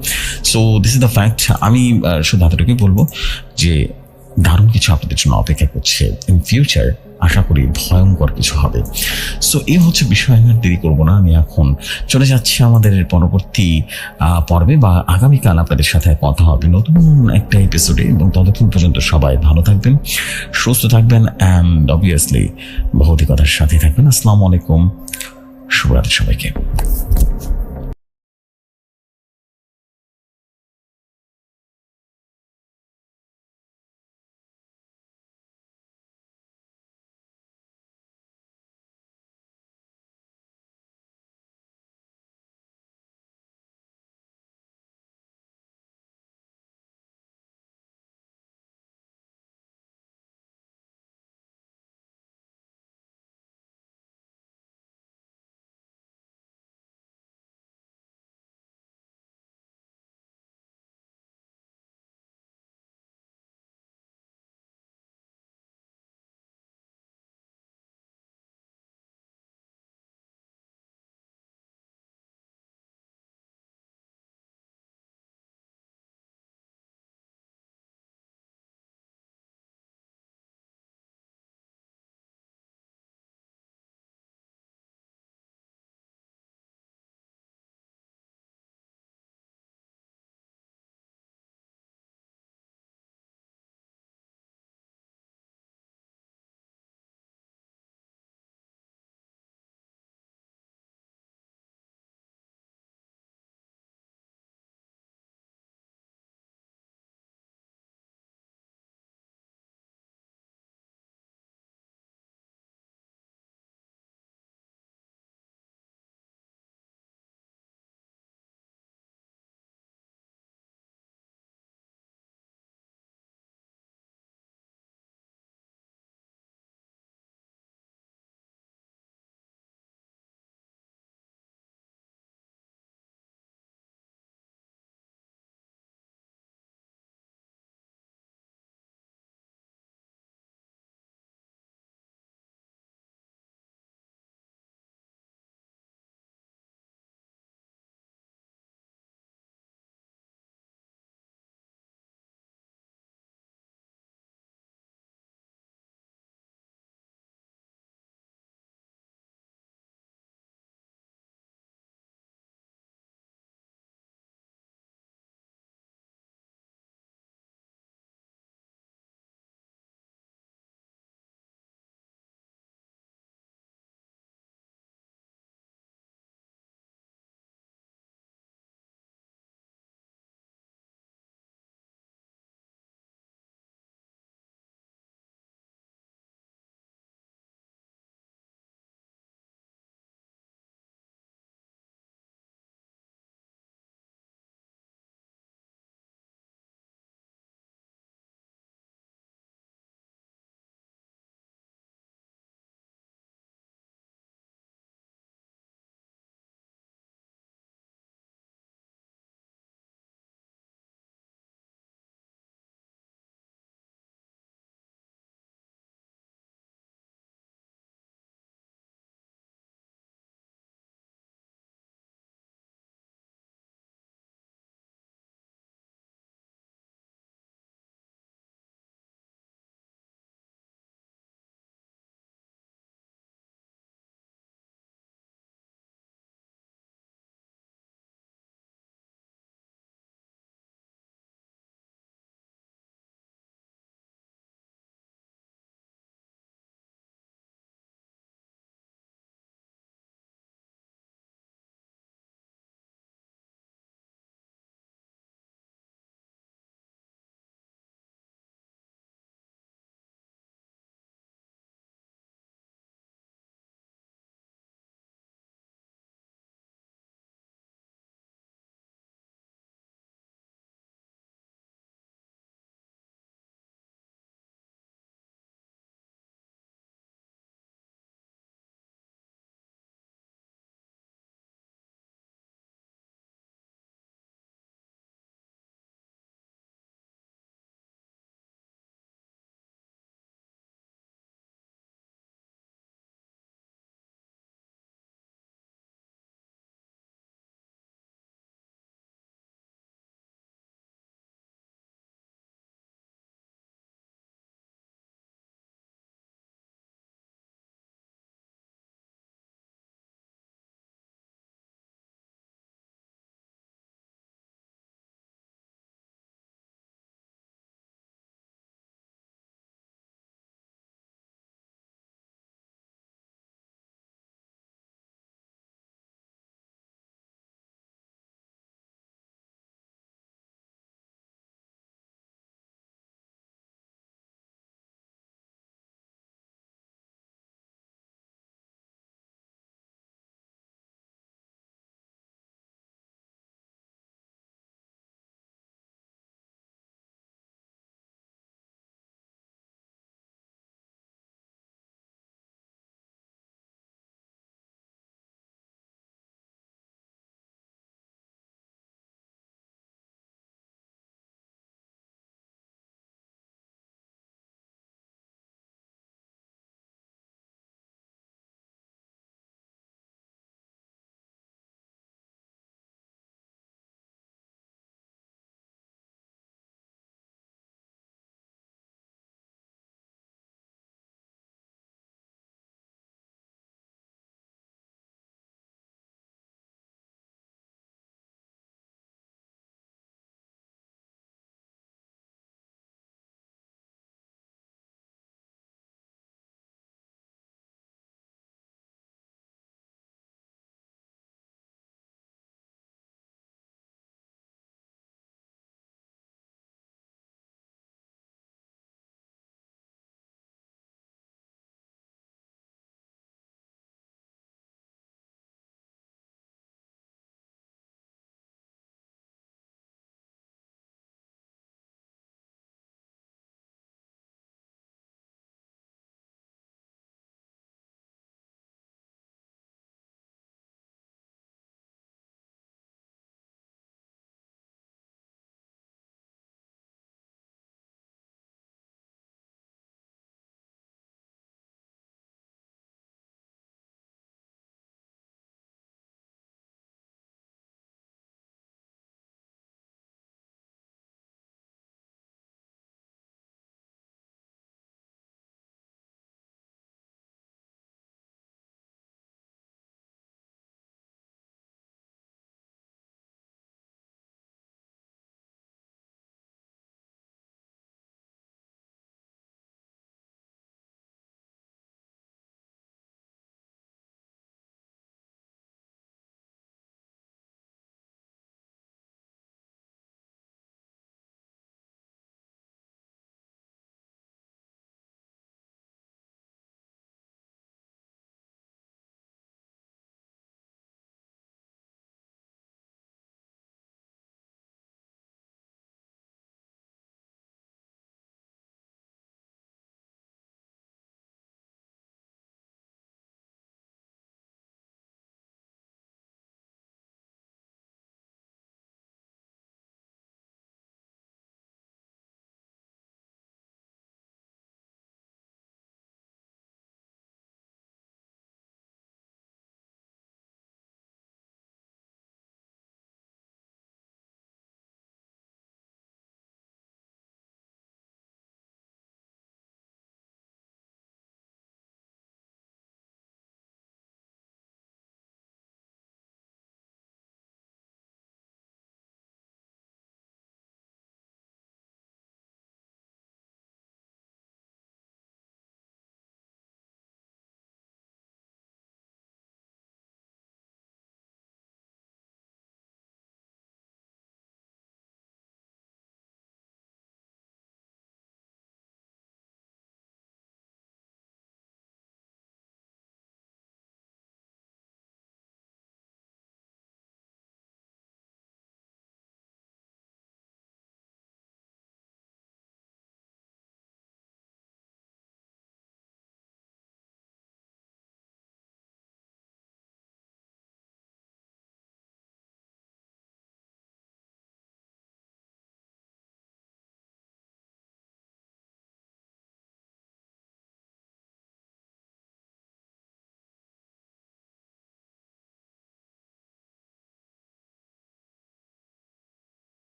So this is the fact. আমি শুধু এতটুকুই বলবো যে দারুণ কিছু আপনাদের জন্য অপেক্ষা করছে ইন ফিউচার। আশা করি ভয়ঙ্কর কিছু হবে। সো এই হচ্ছে বিষয়, আমি আর দেরি করবো না। আমি এখন চলে যাচ্ছি আমাদের পরবর্তী পর্বে বা আগামীকাল আপনাদের সাথে কথা হবে নতুন একটা এপিসোডে, এবং ততক্ষণ পর্যন্ত সবাই ভালো থাকবেন, সুস্থ থাকবেন, অ্যান্ড অবভিয়াসলি ভৌতিকতার সাথে থাকবেন। আসসালামু আলাইকুম, শুভরাত্রি সবাইকে।